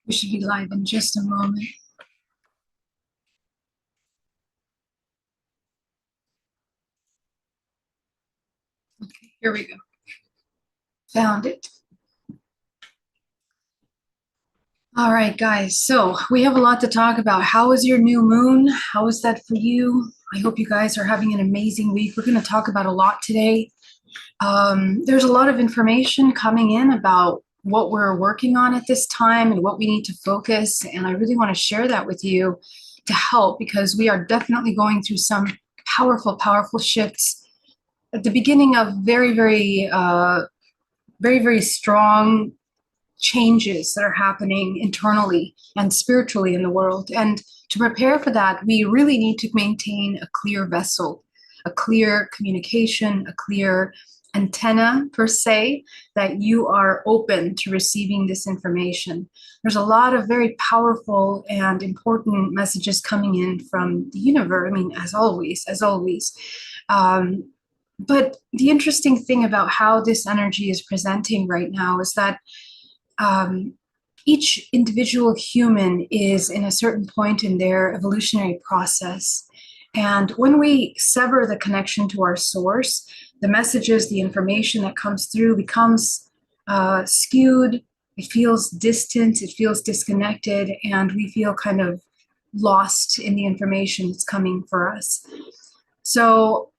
We should be live in just a moment. Okay, here we go. Found it. All right, guys. So we have a lot to talk about. How is your new moon? How is that for you? I hope you guys are having an amazing week. We're going to talk about a lot today. There's a lot of information coming in about what we're working on at this time and what we need to focus. And I really want to share that with you to help, because we are definitely going through some powerful, powerful shifts at the beginning of very strong changes that are happening internally and spiritually in the world. And to prepare for that, we really need to maintain a clear vessel, a clear communication, a clear antenna per se, that you are open to receiving this information. There's a lot of very powerful and important messages coming in from the universe. I mean, as always. But the interesting thing about how this energy is presenting right now is that each individual human is in a certain point in their evolutionary process. And when we sever the connection to our source, the messages, the information that comes through becomes skewed. It feels distant, it feels disconnected, and we feel kind of lost in the information that's coming for us. So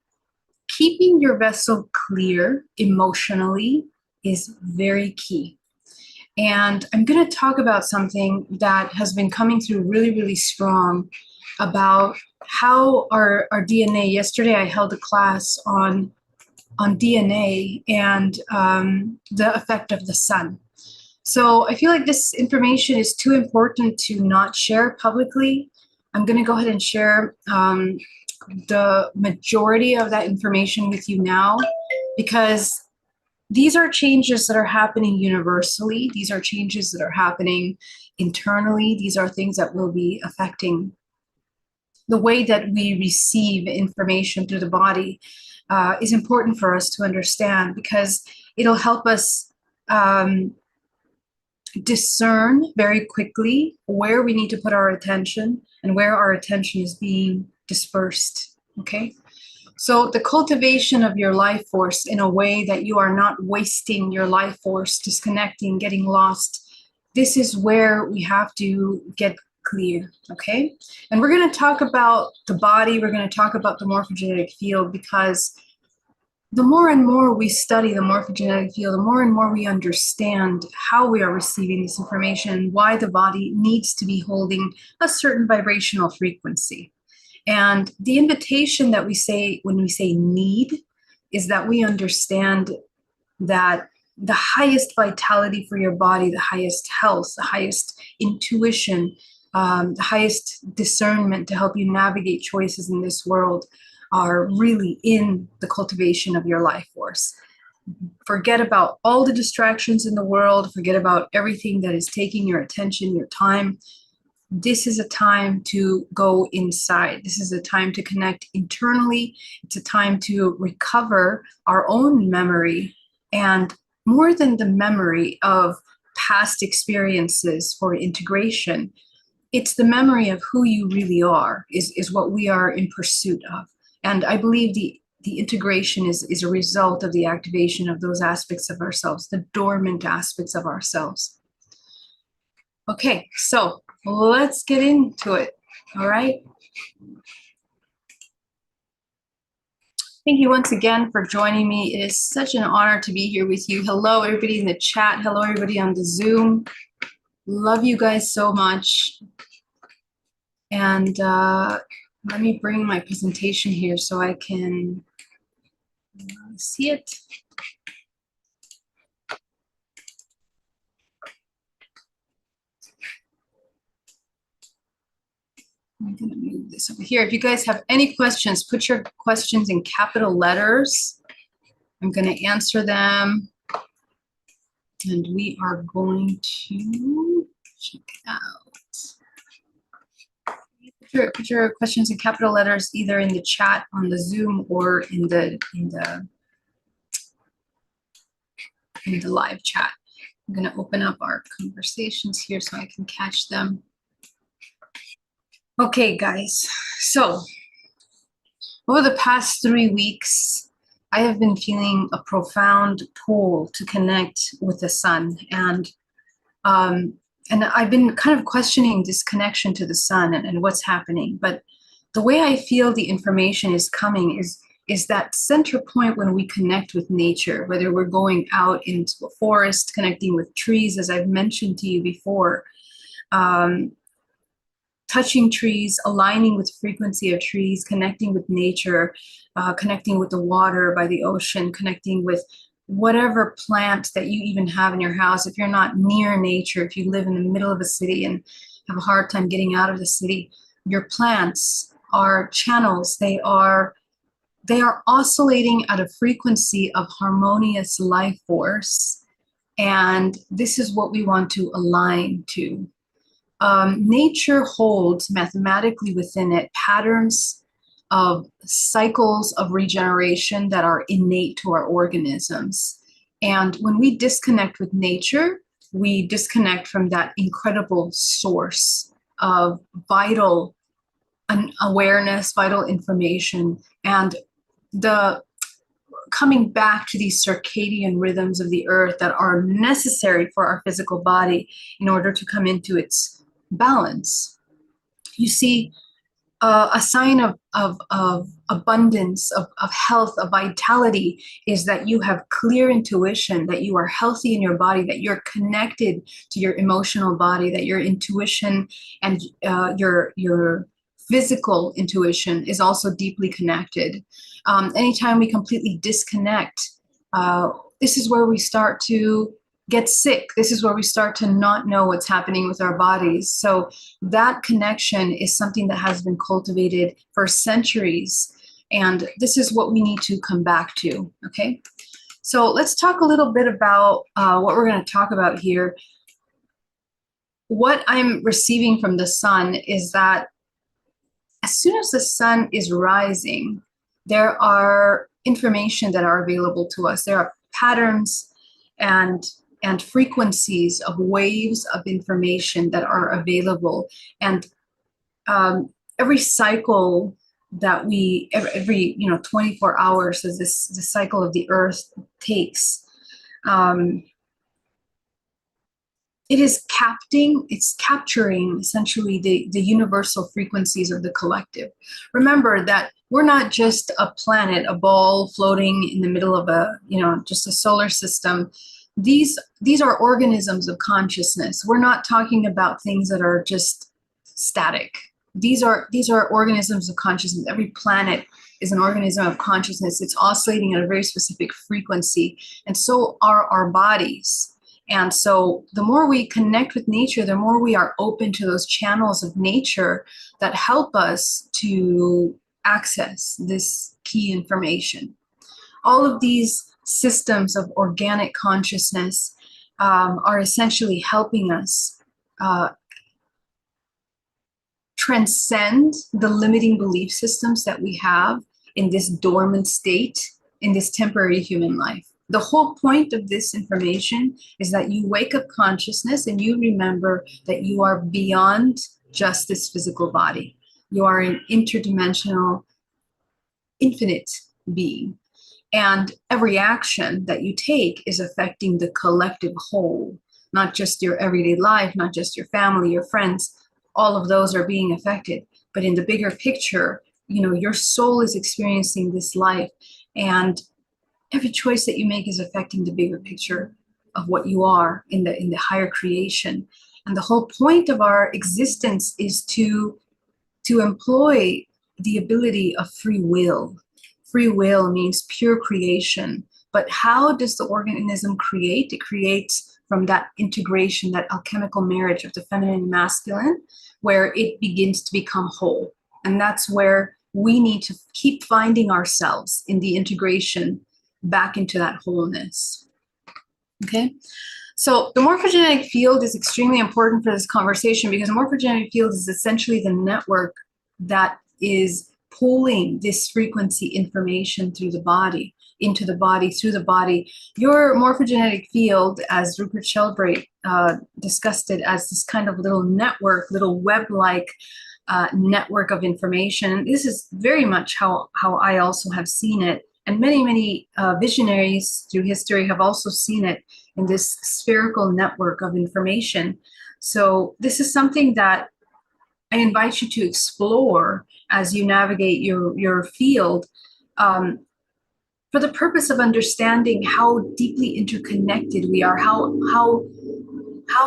keeping your vessel clear emotionally is very key. And I'm going to talk about something that has been coming through really strong about how our DNA. Yesterday I held a class on DNA and the effect of the sun. So I feel like this information is too important to not share publicly. I'm going to go ahead and share the majority of that information with you now, because these are changes that are happening universally. These are changes that are happening internally. These are things that will be affecting the way that we receive information through the body. Is important for us to understand, because it'll help us discern very quickly where we need to put our attention and where our attention is being dispersed. Okay. So the cultivation of your life force in a way that you are not wasting your life force, disconnecting, getting lost. This is where we have to get clear, okay? And we're going to talk about the body. We're going to talk about the morphogenetic field, because the more and more we study the morphogenetic field, the more and more we understand how we are receiving this information, why the body needs to be holding a certain vibrational frequency. And the invitation that we say when we say need is that we understand that the highest vitality for your body, the highest health, the highest intuition, the highest discernment to help you navigate choices in this world are really in the cultivation of your life force. Forget about all the distractions in the world. Forget about everything that is taking your attention, your time. This is a time to go inside. This is a time to connect internally. It's a time to recover our own memory, and more than the memory of past experiences for integration, it's the memory of who you really are is what we are in pursuit of. And I believe the integration is a result of the activation of those aspects of ourselves, the dormant aspects of ourselves. Okay, so let's get into it. All right. Thank you once again for joining me. It is such an honor to be here with you. Hello, everybody in the chat. Hello, everybody on the Zoom. Love you guys so much. And let me bring my presentation here so I can see it. I'm going to move this over here. If you guys have any questions, put your questions in capital letters. I'm going to answer them. And we are going to check it out. Put your questions in capital letters, either in the chat on the Zoom or in the live chat. I'm going to open up our conversations here so I can catch them. Okay, guys. So over the past 3 weeks, I have been feeling a profound pull to connect with the sun, um, and I've been kind of questioning this connection to the sun and what's happening. But the way I feel the information is coming is that center point when we connect with nature, whether we're going out into a forest, connecting with trees, as I've mentioned to you before. Touching trees, aligning with the frequency of trees, connecting with nature, connecting with the water by the ocean, connecting with whatever plant that you even have in your house. If you're not near nature, if you live in the middle of a city and have a hard time getting out of the city, your plants are channels. They are oscillating at a frequency of harmonious life force. And this is what we want to align to. Nature holds mathematically within it patterns of cycles of regeneration that are innate to our organisms. And when we disconnect with nature, we disconnect from that incredible source of vital awareness, vital information, and the coming back to these circadian rhythms of the earth that are necessary for our physical body in order to come into its balance. You see, a sign of abundance, of health, of vitality is that you have clear intuition, that you are healthy in your body, that you're connected to your emotional body, that your intuition and your physical intuition is also deeply connected. Anytime we completely disconnect, this is where we start to get sick. This is where we start to not know what's happening with our bodies. So that connection is something that has been cultivated for centuries. And this is what we need to come back to, okay? So let's talk a little bit about what we're going to talk about here. What I'm receiving from the sun is that as soon as the sun is rising, there are information that are available to us. There are patterns and frequencies of waves of information that are available. And every cycle that every 24 hours as the cycle of the earth takes, it's capturing essentially the universal frequencies of the collective. Remember that we're not just a planet, a ball floating in the middle of just a solar system. These are organisms of consciousness. We're not talking about things that are just static. These are organisms of consciousness. Every planet is an organism of consciousness. It's oscillating at a very specific frequency, and so are our bodies. And so the more we connect with nature, the more we are open to those channels of nature that help us to access this key information. All of these systems of organic consciousness are essentially helping us transcend the limiting belief systems that we have in this dormant state, in this temporary human life. The whole point of this information is that you wake up consciousness and you remember that you are beyond just this physical body. You are an interdimensional, infinite being. And every action that you take is affecting the collective whole, not just your everyday life, not just your family, your friends. All of those are being affected. But in the bigger picture, your soul is experiencing this life, and every choice that you make is affecting the bigger picture of what you are in the higher creation. And the whole point of our existence is to employ the ability of free will. Free will means pure creation. But how does the organism create? It creates from that integration, that alchemical marriage of the feminine and masculine, where it begins to become whole. And that's where we need to keep finding ourselves in the integration back into that wholeness. Okay, so the morphogenetic field is extremely important for this conversation, because the morphogenetic field is essentially the network that is pulling this frequency information through the body, into the body, through the body. Your morphogenetic field, as Rupert Sheldrake discussed it, as this kind of little network, little web-like network of information. This is very much how I also have seen it. And many visionaries through history have also seen it in this spherical network of information. So this is something that I invite you to explore as you navigate your field, for the purpose of understanding how deeply interconnected we are, how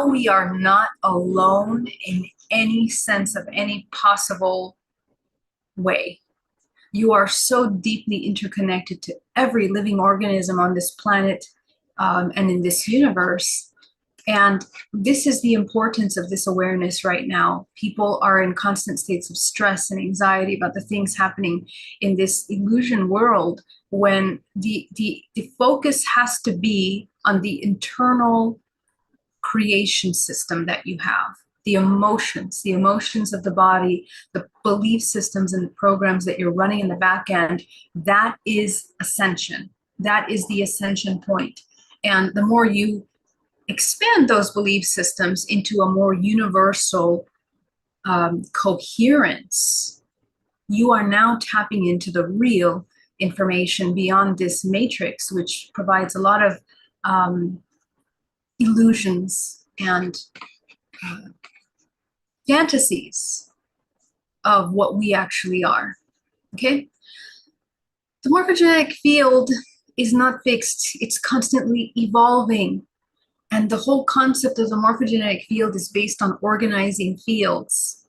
we are not alone in any sense of any possible way. You are so deeply interconnected to every living organism on this planet, and in this universe. And this is the importance of this awareness right now. People are in constant states of stress and anxiety about the things happening in this illusion world, when the focus has to be on the internal creation system that you have, the emotions of the body, the belief systems and the programs that you're running in the back end. That is ascension. That is the ascension point. And the more you expand those belief systems into a more universal coherence, you are now tapping into the real information beyond this matrix, which provides a lot of illusions and fantasies of what we actually are. Okay? The morphogenetic field is not fixed, it's constantly evolving. And the whole concept of the morphogenetic field is based on organizing fields.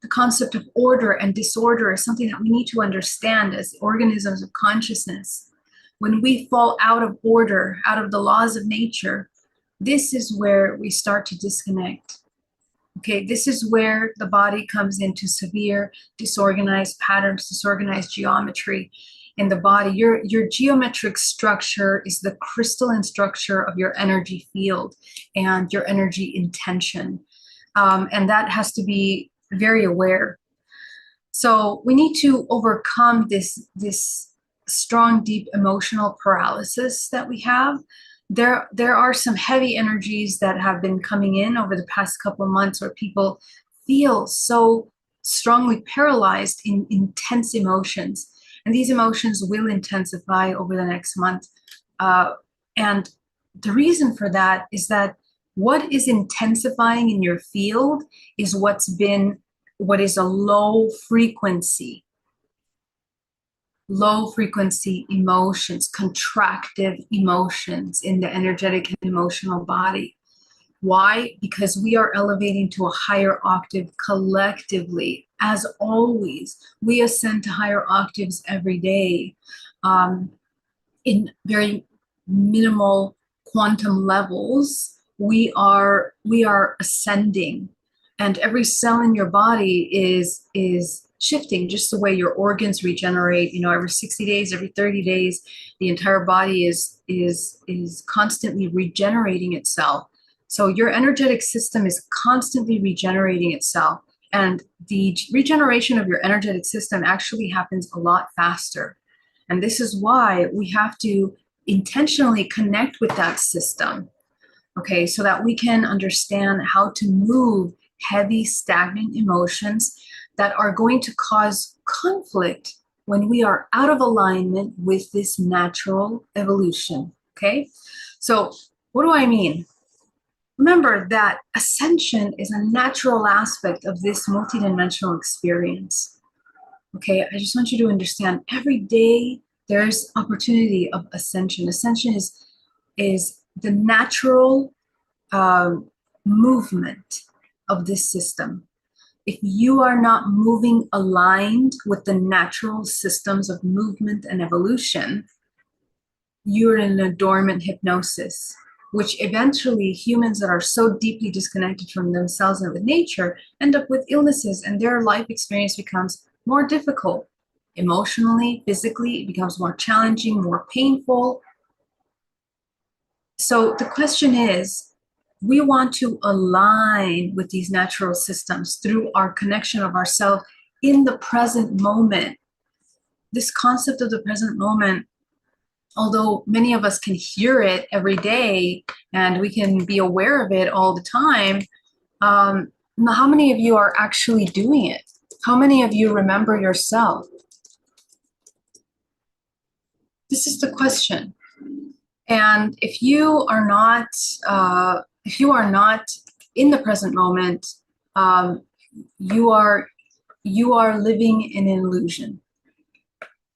The concept of order and disorder is something that we need to understand as organisms of consciousness. When we fall out of order, out of the laws of nature, this is where we start to disconnect. Okay, this is where the body comes into severe disorganized patterns, disorganized geometry in the body. Your geometric structure is the crystalline structure of your energy field and your energy intention. And that has to be very aware. So we need to overcome this strong, deep emotional paralysis that we have. There are some heavy energies that have been coming in over the past couple of months, where people feel so strongly paralyzed in intense emotions. And these emotions will intensify over the next month. And the reason for that is that what is intensifying in your field is what is a low frequency emotions, contractive emotions in the energetic and emotional body. Why? Because we are elevating to a higher octave collectively. As always, we ascend to higher octaves every day, in very minimal quantum levels. We are ascending, and every cell in your body is shifting, just the way your organs regenerate. Every 60 days, every 30 days, the entire body is constantly regenerating itself. So your energetic system is constantly regenerating itself, and the regeneration of your energetic system actually happens a lot faster. And this is why we have to intentionally connect with that system, okay, so that we can understand how to move heavy, stagnant emotions that are going to cause conflict when we are out of alignment with this natural evolution, okay? So what do I mean? Remember that ascension is a natural aspect of this multidimensional experience. Okay, I just want you to understand, every day there's opportunity of ascension. Ascension is the natural movement of this system. If you are not moving aligned with the natural systems of movement and evolution, you're in a dormant hypnosis, which eventually humans that are so deeply disconnected from themselves and with nature end up with illnesses, and their life experience becomes more difficult. Emotionally, physically, it becomes more challenging, more painful. So the question is, we want to align with these natural systems through our connection of ourselves in the present moment. this concept of the present moment, although many of us can hear it every day and we can be aware of it all the time, how many of you are actually doing it? How many of you remember yourself? This is the question. And if you are not in the present moment, um, you are living in an illusion.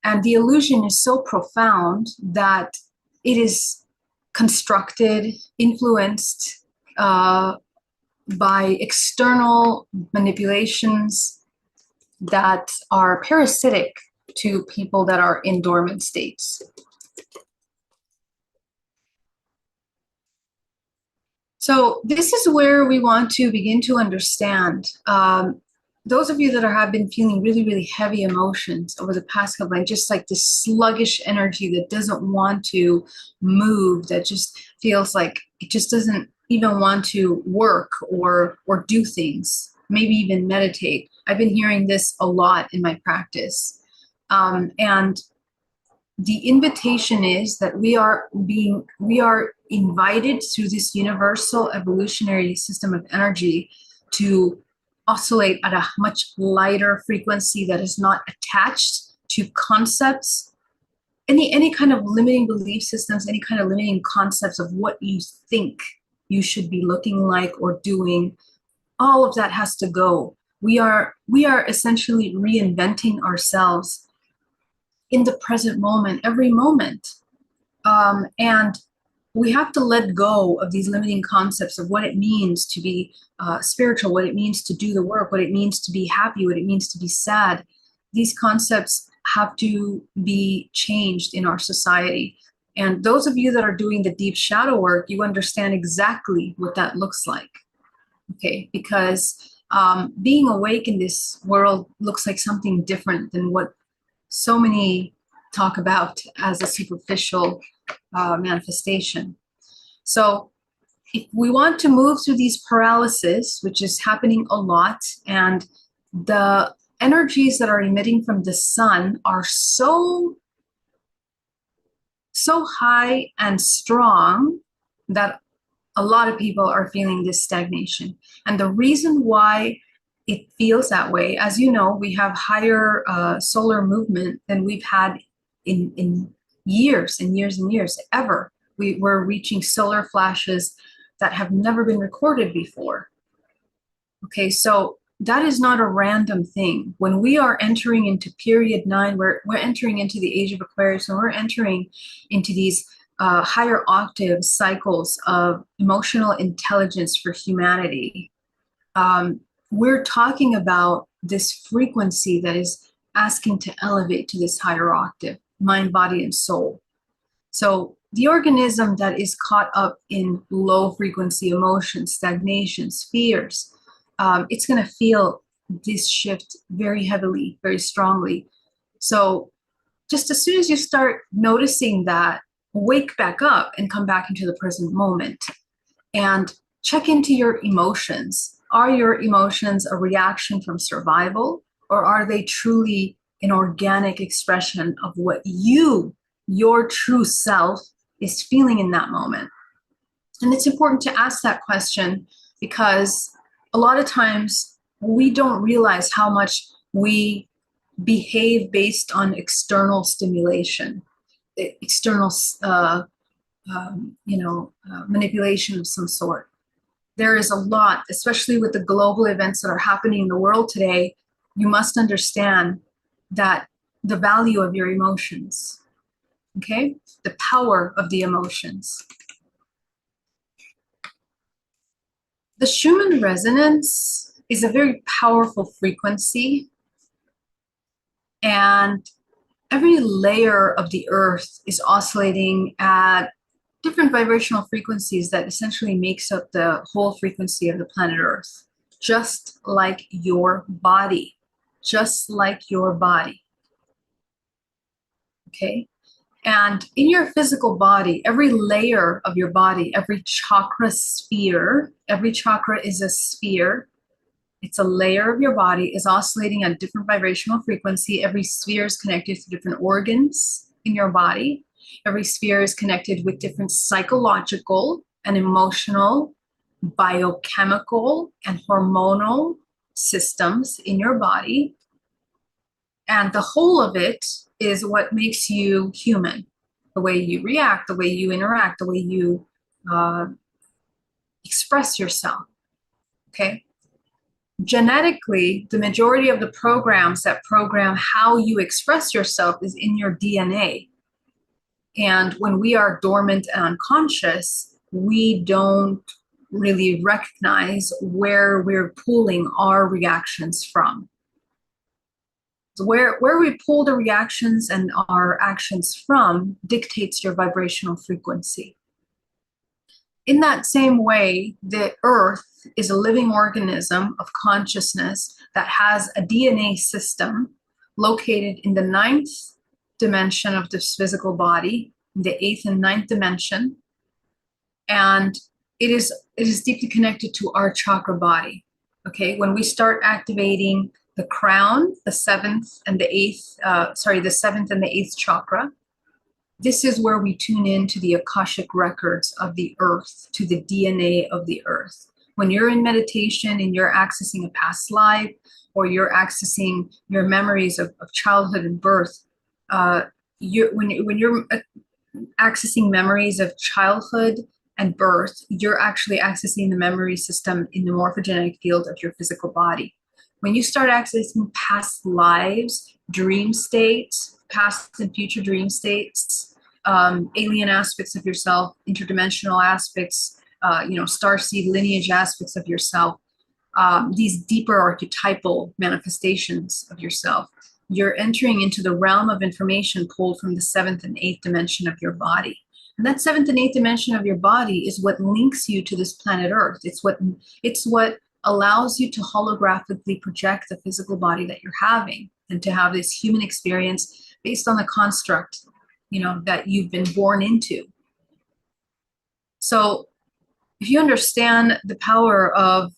And the illusion is so profound that it is constructed, influenced by external manipulations that are parasitic to people that are in dormant states. So this is where we want to begin to understand. Those of you that have been feeling really, really heavy emotions over the past couple of just like this sluggish energy that doesn't want to move, that just feels like it just doesn't even want to work or do things, maybe even meditate. I've been hearing this a lot in my practice. And the invitation is that we are invited through this universal evolutionary system of energy to oscillate at a much lighter frequency that is not attached to concepts, any kind of limiting belief systems, any kind of limiting concepts of what you think you should be looking like or doing. All of that has to go. We are essentially reinventing ourselves in the present moment, every moment. And we have to let go of these limiting concepts of what it means to be spiritual, what it means to do the work, what it means to be happy, what it means to be sad. These concepts have to be changed in our society. And those of you that are doing the deep shadow work, you understand exactly what that looks like. Okay, because being awake in this world looks like something different than what so many talk about as a superficial manifestation. So if we want to move through these paralysis, which is happening a lot, and the energies that are emitting from the sun are so high and strong that a lot of people are feeling this stagnation. And the reason why it feels that way, as you know, we have higher solar movement than we've had in years and years and years ever. We're reaching solar flashes that have never been recorded before. Okay, so that is not a random thing. When we are entering into period 9, we're entering into the age of Aquarius, and we're entering into these higher octave cycles of emotional intelligence for humanity. We're talking about this frequency that is asking to elevate to this higher octave, mind, body, and soul. So the organism that is caught up in low frequency emotions, stagnations, fears, it's going to feel this shift very heavily, very strongly. So just as soon as you start noticing that, wake back up and come back into the present moment and check into your emotions. Are your emotions a reaction from survival, or are they truly an organic expression of what your true self, is feeling in that moment? And it's important to ask that question because a lot of times we don't realize how much we behave based on external stimulation, external manipulation of some sort. There is a lot, especially with the global events that are happening in the world today. You must understand that the value of your emotions, okay? The power of the emotions. The Schumann resonance is a very powerful frequency, and every layer of the earth is oscillating at different vibrational frequencies that essentially makes up the whole frequency of the planet Earth, just like your body, just like your body. Okay? And in your physical body, every layer of your body, every chakra sphere, every chakra is a sphere, It's a layer of your body, is oscillating at different vibrational frequency. Every sphere is connected to different organs in your body. Every sphere is connected with different psychological and emotional, biochemical, and hormonal systems in your body. And the whole of it is what makes you human. The way you react, the way you interact, the way you express yourself. Okay. Genetically, the majority of the programs that program how you express yourself is in your DNA. And when we are dormant and unconscious, we don't really recognize where we're pulling our reactions from. So where we pull the reactions and our actions from dictates your vibrational frequency. In that same way, the earth is a living organism of consciousness that has a DNA system located in the ninth dimension of this physical body, the eighth and ninth dimension. And it is deeply connected to our chakra body. Okay, when we start activating the crown, the seventh and the eighth, the seventh and the eighth chakra, this is where we tune in to the Akashic records of the earth, to the DNA of the earth. When you're in meditation and you're accessing a past life, or you're accessing your memories of childhood and birth, when you're accessing memories of childhood and birth, you're actually accessing the memory system in the morphogenetic field of your physical body. When you start accessing past lives, dream states, past and future dream states, alien aspects of yourself, interdimensional aspects, starseed lineage aspects of yourself, these deeper archetypal manifestations of yourself, you're entering into the realm of information pulled from the seventh and eighth dimension of your body. And that seventh and eighth dimension of your body is what links you to this planet Earth. It's what allows you to holographically project the physical body that you're having and to have this human experience based on the construct, that you've been born into. So if you understand the power of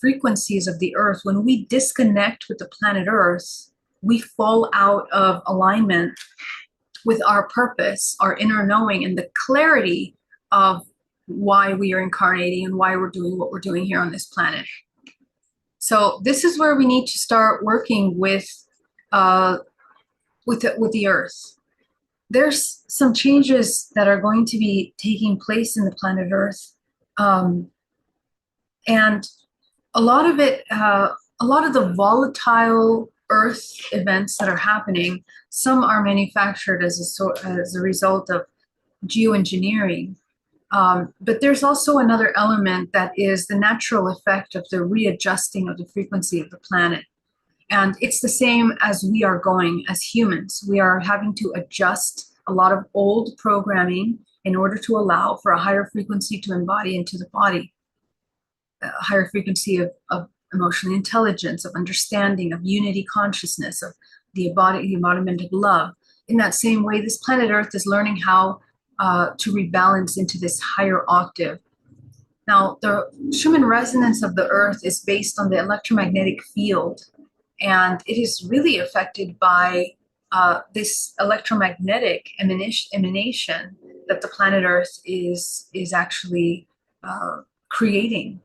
frequencies of the earth, when we disconnect with the planet Earth, we fall out of alignment with our purpose, our inner knowing, and the clarity of why we are incarnating and why we're doing what we're doing here on this planet. So this is where we need to start working with the earth. There's some changes that are going to be taking place in the planet Earth. And a lot of the volatile Earth events that are happening, some are manufactured as a result of geoengineering. But there's also another element that is the natural effect of the readjusting of the frequency of the planet. And it's the same as we are going as humans. We are having to adjust a lot of old programming in order to allow for a higher frequency to embody into the body, a higher frequency of emotional intelligence, of understanding, of unity consciousness, of the embodiment of love. In that same way, this planet Earth is learning how to rebalance into this higher octave. Now, the Schumann resonance of the Earth is based on the electromagnetic field, and it is really affected by this electromagnetic emanation that the planet Earth is actually creating.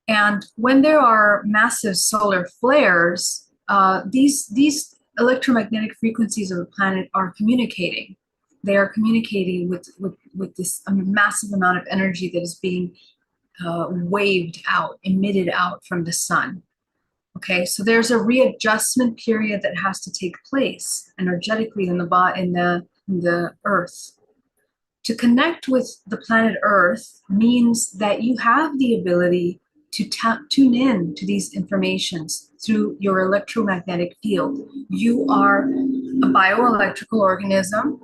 And when there are massive solar flares, these electromagnetic frequencies of the planet are communicating. They are communicating with this massive amount of energy that is being waved out, emitted out from the sun. Okay, so there's a readjustment period that has to take place energetically in the Earth. To connect with the planet Earth means that you have the ability to tune in to these informations through your electromagnetic field. You are a bioelectrical organism.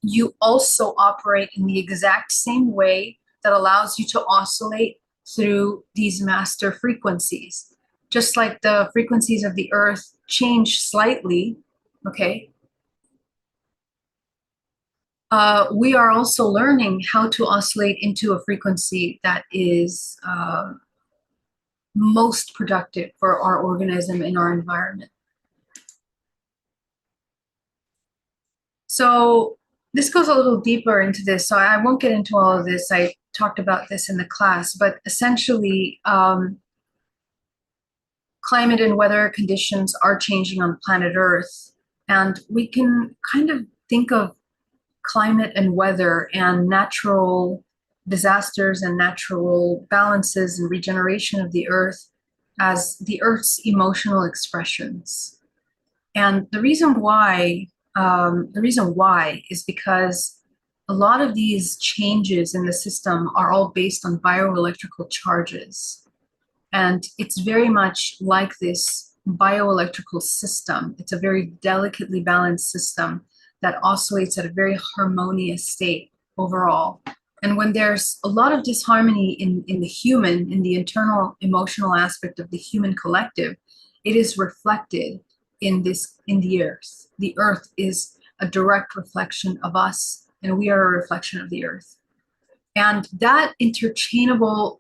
You also operate in the exact same way that allows you to oscillate through these master frequencies. Just like the frequencies of the earth change slightly, okay? We are also learning how to oscillate into a frequency that is most productive for our organism and our environment. So this goes a little deeper into this, so I won't get into all of this. I talked about this in the class, but essentially, climate and weather conditions are changing on planet Earth, and we can kind of think of climate and weather and natural disasters and natural balances and regeneration of the Earth as the Earth's emotional expressions. And the reason why is because a lot of these changes in the system are all based on bioelectrical charges. And it's very much like this bioelectrical system. It's a very delicately balanced system that oscillates at a very harmonious state overall. And when there's a lot of disharmony in the human, in the internal emotional aspect of the human collective, it is reflected in the earth. The earth is a direct reflection of us, and we are a reflection of the earth. And that interchangeable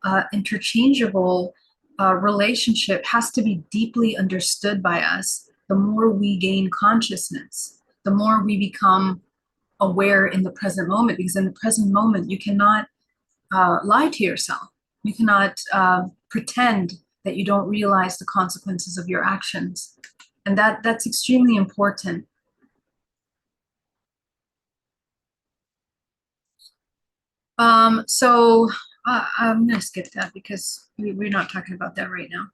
relationship has to be deeply understood by us. The more we gain consciousness, the more we become aware in the present moment, because in the present moment, you cannot lie to yourself. You cannot pretend that you don't realize the consequences of your actions. And that's extremely important. So I'm going to skip that because we're not talking about that right now.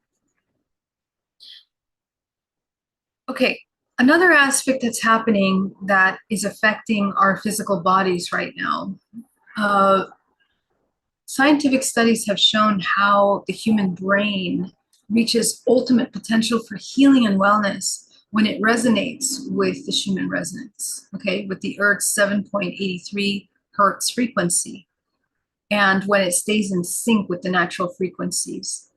Okay, another aspect that's happening that is affecting our physical bodies right now. Scientific studies have shown how the human brain reaches ultimate potential for healing and wellness when it resonates with the Schumann resonance, okay, with the Earth's 7.83 hertz frequency, and when it stays in sync with the natural frequencies.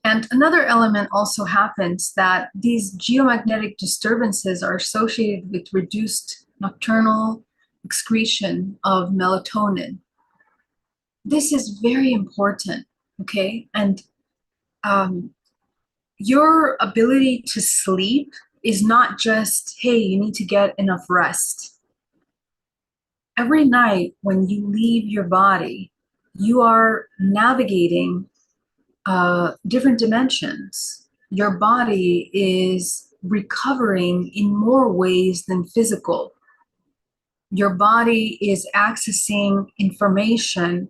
And another element also happens that these geomagnetic disturbances are associated with reduced nocturnal excretion of melatonin. This is very important, okay? And your ability to sleep is not just, hey, you need to get enough rest. Every night when you leave your body, you are navigating different dimensions. Your body is recovering in more ways than physical. Your body is accessing information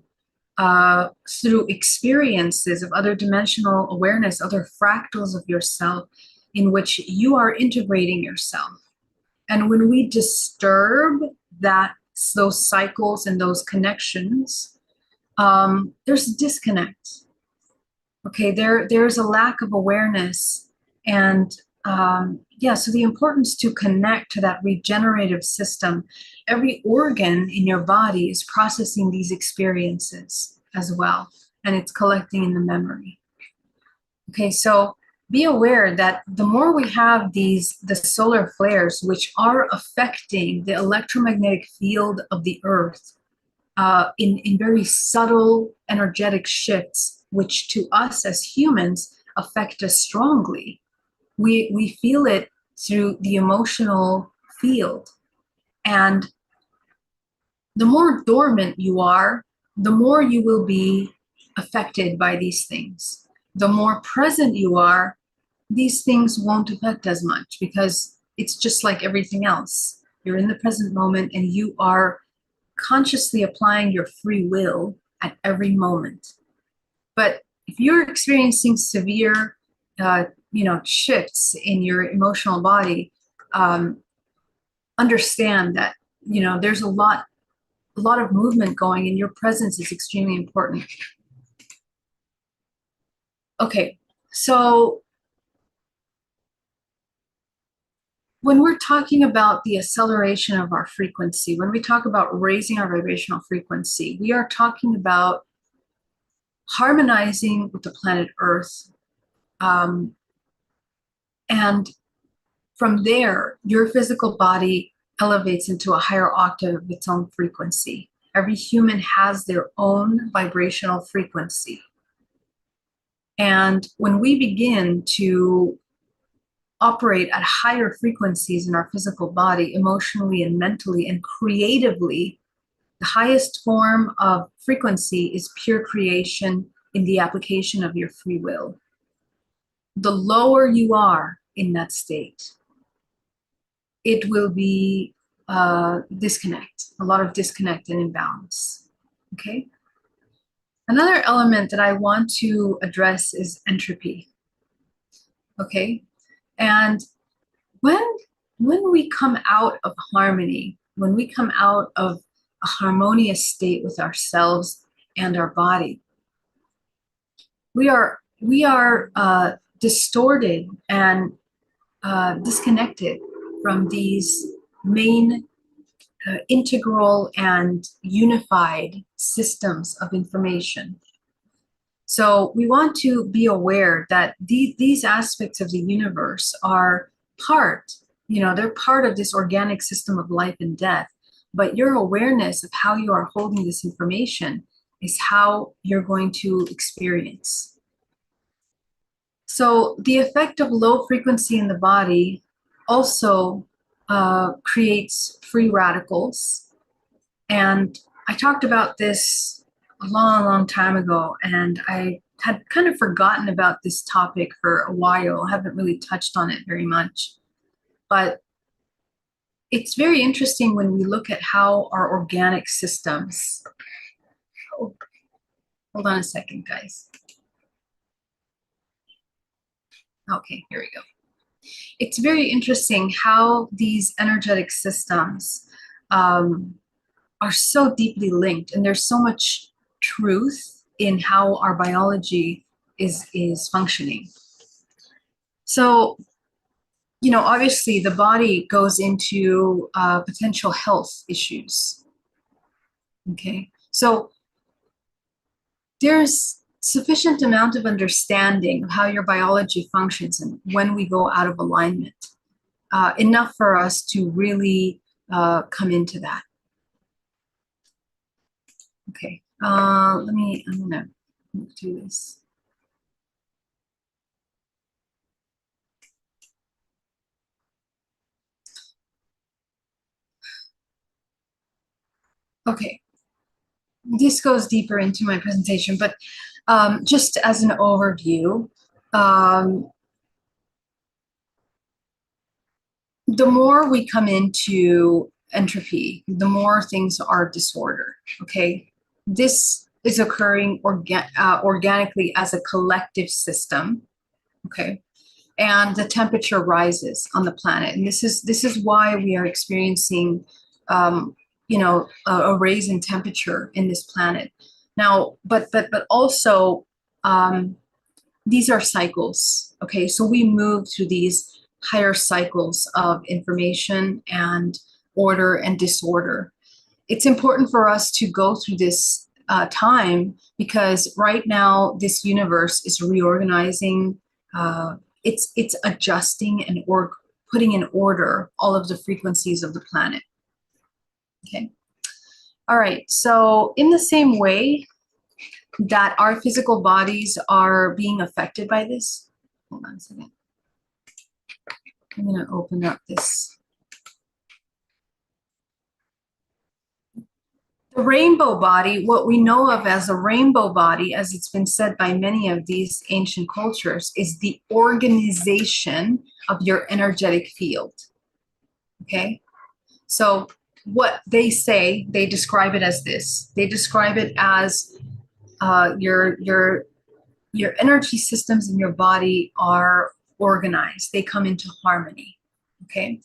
through experiences of other dimensional awareness, other fractals of yourself in which you are integrating yourself. And when we disturb those cycles and those connections, there's a disconnect. Okay, there's a lack of awareness. And so the importance to connect to that regenerative system. Every organ in your body is processing these experiences as well, and it's collecting in the memory. Okay, so be aware that the more we have the solar flares, which are affecting the electromagnetic field of the earth in very subtle energetic shifts, which to us as humans affect us strongly. We feel it through the emotional field. And the more dormant you are, the more you will be affected by these things. The more present you are, these things won't affect as much because it's just like everything else. You're in the present moment and you are consciously applying your free will at every moment. But if you're experiencing severe shifts in your emotional body, understand that there's a lot of movement going, and your presence is extremely important. Okay, so when we're talking about the acceleration of our frequency, when we talk about raising our vibrational frequency, we are talking about harmonizing with the planet Earth. And from there, your physical body elevates into a higher octave of its own frequency. Every human has their own vibrational frequency. And when we begin to operate at higher frequencies in our physical body, emotionally and mentally and creatively, the highest form of frequency is pure creation in the application of your free will. The lower you are in that state, it will be disconnect, a lot of disconnect and imbalance. Okay. Another element that I want to address is entropy. Okay. And when we come out of harmony, when we come out of a harmonious state with ourselves and our body, we are distorted and disconnected from these main integral and unified systems of information. So we want to be aware that these aspects of the universe are part, they're part of this organic system of life and death. But your awareness of how you are holding this information is how you're going to experience. So the effect of low frequency in the body also creates free radicals. And I talked about this a long, long time ago, and I had kind of forgotten about this topic for a while. I haven't really touched on it very much. But it's very interesting when we look at how our organic systems. Oh, hold on a second, guys. Okay, here we go. It's very interesting how these energetic systems are so deeply linked, and there's so much truth in how our biology is functioning. So, obviously the body goes into potential health issues. Okay, so there's sufficient amount of understanding of how your biology functions and when we go out of alignment, enough for us to really come into that. Okay, I'm gonna move through this. Okay, this goes deeper into my presentation, but just as an overview, the more we come into entropy, the more things are disordered. Okay, this is occurring organically as a collective system. Okay, and the temperature rises on the planet, and this is why we are experiencing, a raise in temperature in this planet now. But also, these are cycles. Okay, so we move through these higher cycles of information and order and disorder. It's important for us to go through this time, because right now this universe is reorganizing. It's adjusting and putting in order all of the frequencies of the planet. Okay. All right. So in the same way that our physical bodies are being affected by this, hold on a second. I'm going to open up this. The rainbow body, what we know of as a rainbow body, as it's been said by many of these ancient cultures, is the organization of your energetic field. Okay? So what they say, they describe it as this. They describe it as your energy systems in your body are organized. They come into harmony. Okay?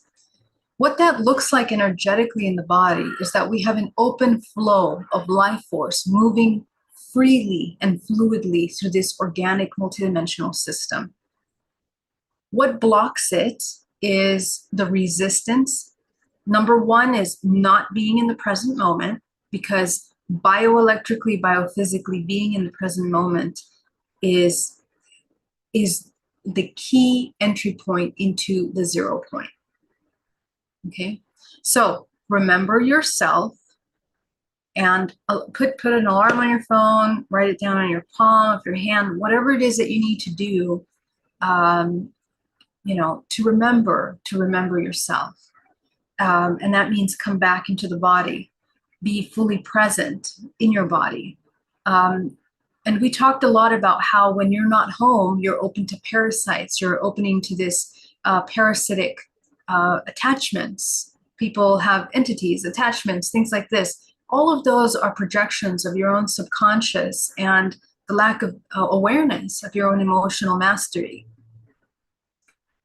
What that looks like energetically in the body is that we have an open flow of life force moving freely and fluidly through this organic multidimensional system. What blocks it is the resistance. Number one is not being in the present moment, because bioelectrically, biophysically, being in the present moment is the key entry point into the 0 point. Okay, so remember yourself, And put an alarm on your phone, write it down on your palm of your hand, whatever it is that you need to do, um, to remember yourself. And that means come back into the body, be fully present in your body. And we talked a lot about how when you're not home, you're open to parasites, you're opening to this parasitic attachments. People have entities, attachments, things like this. All of those are projections of your own subconscious and the lack of awareness of your own emotional mastery.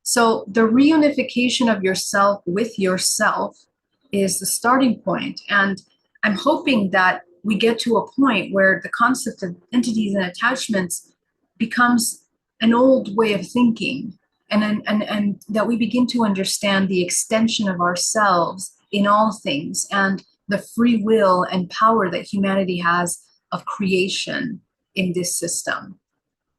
So the reunification of yourself with yourself is the starting point. And I'm hoping that we get to a point where the concept of entities and attachments becomes an old way of thinking, and that we begin to understand the extension of ourselves in all things and the free will and power that humanity has of creation in this system.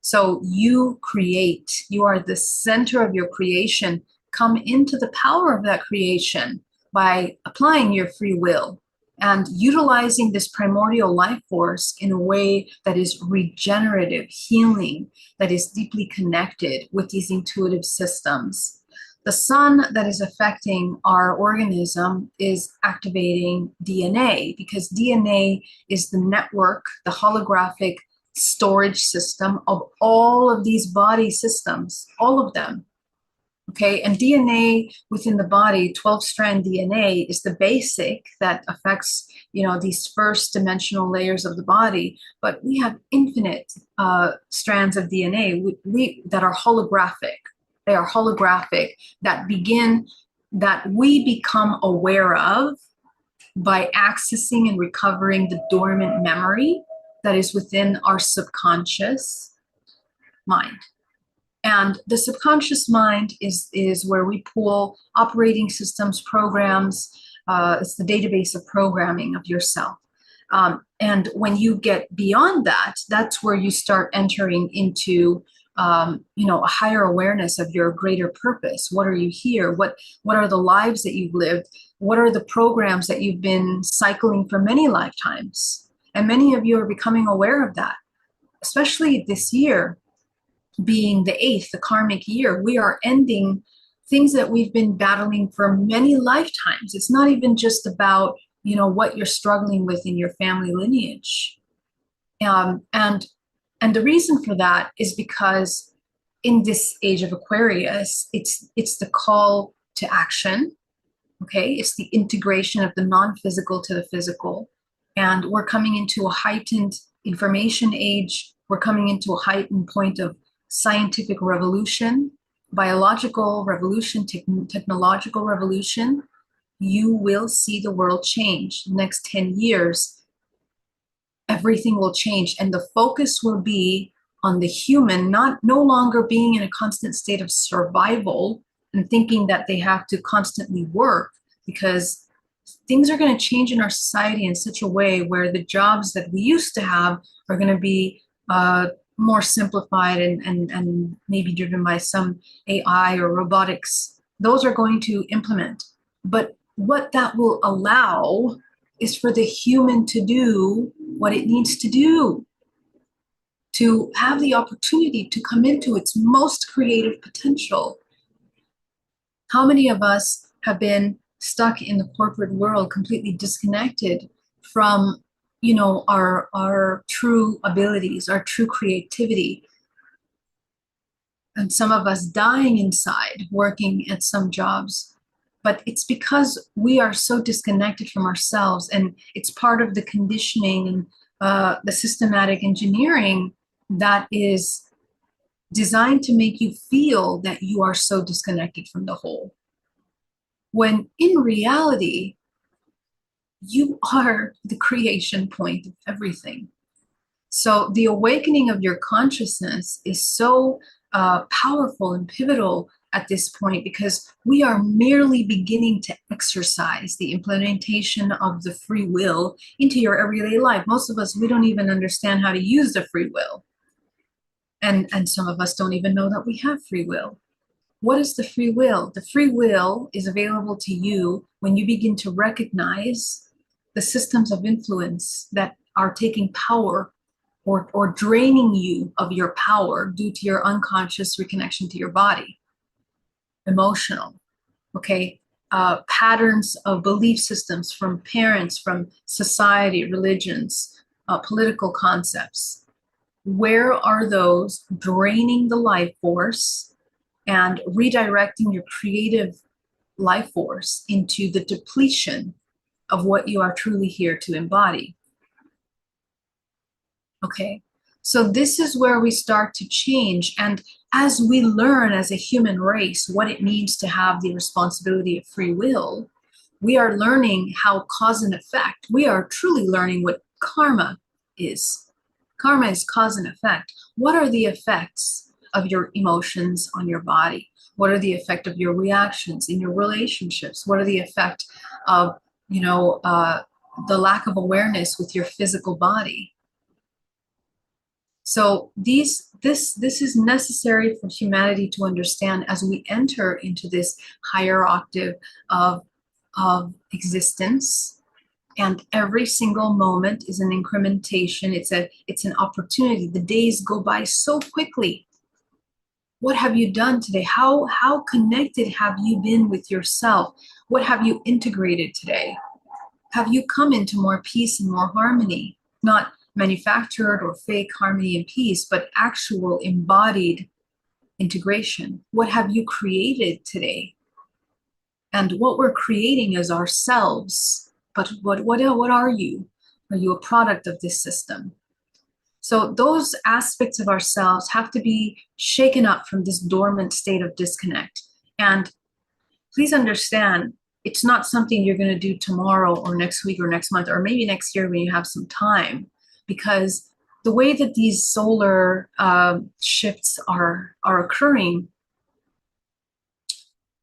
So you create, you are the center of your creation. Come into the power of that creation by applying your free will and utilizing this primordial life force in a way that is regenerative, healing, that is deeply connected with these intuitive systems. The sun that is affecting our organism is activating DNA, because DNA is the network, the holographic storage system of all of these body systems, all of them. Okay, and DNA within the body, 12-strand DNA, is the basic that affects, these first dimensional layers of the body. But we have infinite strands of DNA that are holographic. They are holographic, that we become aware of by accessing and recovering the dormant memory that is within our subconscious mind. And the subconscious mind is where we pull operating systems, programs. It's the database of programming of yourself. And when you get beyond that, that's where you start entering into a higher awareness of your greater purpose. What are you here? What are the lives that you've lived? What are the programs that you've been cycling for many lifetimes? And many of you are becoming aware of that, especially this year being the 8th, the karmic year. We are ending things that we've been battling for many lifetimes. It's not even just about, what you're struggling with in your family lineage. And the reason for that is because in this age of Aquarius, it's the call to action. Okay, it's the integration of the non-physical to the physical. And we're coming into a heightened information age. We're coming into a heightened point of scientific revolution, biological revolution, technological revolution. You will see the world change. The next 10 years, everything will change. And the focus will be on the human, no longer being in a constant state of survival and thinking that they have to constantly work, because things are going to change in our society in such a way where the jobs that we used to have are going to be more simplified and maybe driven by some AI or robotics. Those are going to implement. But what that will allow is for the human to do what it needs to do, to have the opportunity to come into its most creative potential. How many of us have been stuck in the corporate world, completely disconnected from, our true abilities, our true creativity? And some of us dying inside, working at some jobs. But it's because we are so disconnected from ourselves, and it's part of the conditioning and the systematic engineering that is designed to make you feel that you are so disconnected from the whole. When in reality, you are the creation point of everything. So the awakening of your consciousness is so powerful and pivotal at this point, because we are merely beginning to exercise the implementation of the free will into your everyday life. Most of us, we don't even understand how to use the free will. And some of us don't even know that we have free will. What is the free will? The free will is available to you when you begin to recognize the systems of influence that are taking power or draining you of your power due to your unconscious reconnection to your body, emotional, okay? Patterns of belief systems from parents, from society, religions, political concepts. Where are those draining the life force and redirecting your creative life force into the depletion of what you are truly here to embody? Okay, so this is where we start to change. And as we learn as a human race what it means to have the responsibility of free will, we are learning how cause and effect, we are truly learning what karma is. Karma is cause and effect. What are the effects of your emotions on your body? What are the effect of your reactions in your relationships? What are the effect of, the lack of awareness with your physical body? So this is necessary for humanity to understand as we enter into this higher octave of existence. And every single moment is an incrementation. It's an opportunity. The days go by so quickly. What have you done today? How connected have you been with yourself? What have you integrated today? Have you come into more peace and more harmony? Not manufactured or fake harmony and peace, but actual embodied integration. What have you created today? And what we're creating is ourselves. But what are you? Are you a product of this system? So those aspects of ourselves have to be shaken up from this dormant state of disconnect. And please understand, it's not something you're going to do tomorrow or next week or next month or maybe next year when you have some time, because the way that these solar shifts are occurring,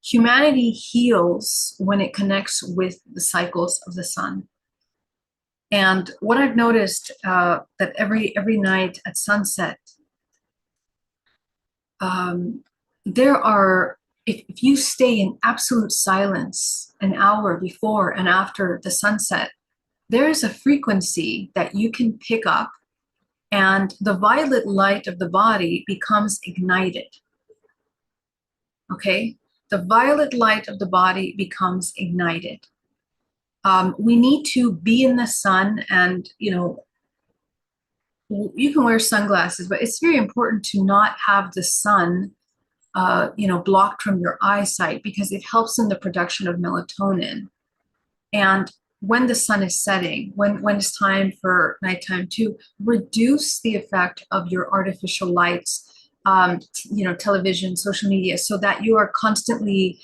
humanity heals when it connects with the cycles of the sun. And what I've noticed that every night at sunset, there are, if you stay in absolute silence an hour before and after the sunset, there is a frequency that you can pick up, and the violet light of the body becomes ignited. Okay? The violet light of the body becomes ignited. We need to be in the sun, and you can wear sunglasses, but it's very important to not have the sun blocked from your eyesight, because it helps in the production of melatonin. And when the sun is setting, when it's time for nighttime, to reduce the effect of your artificial lights, television, social media, so that you are constantly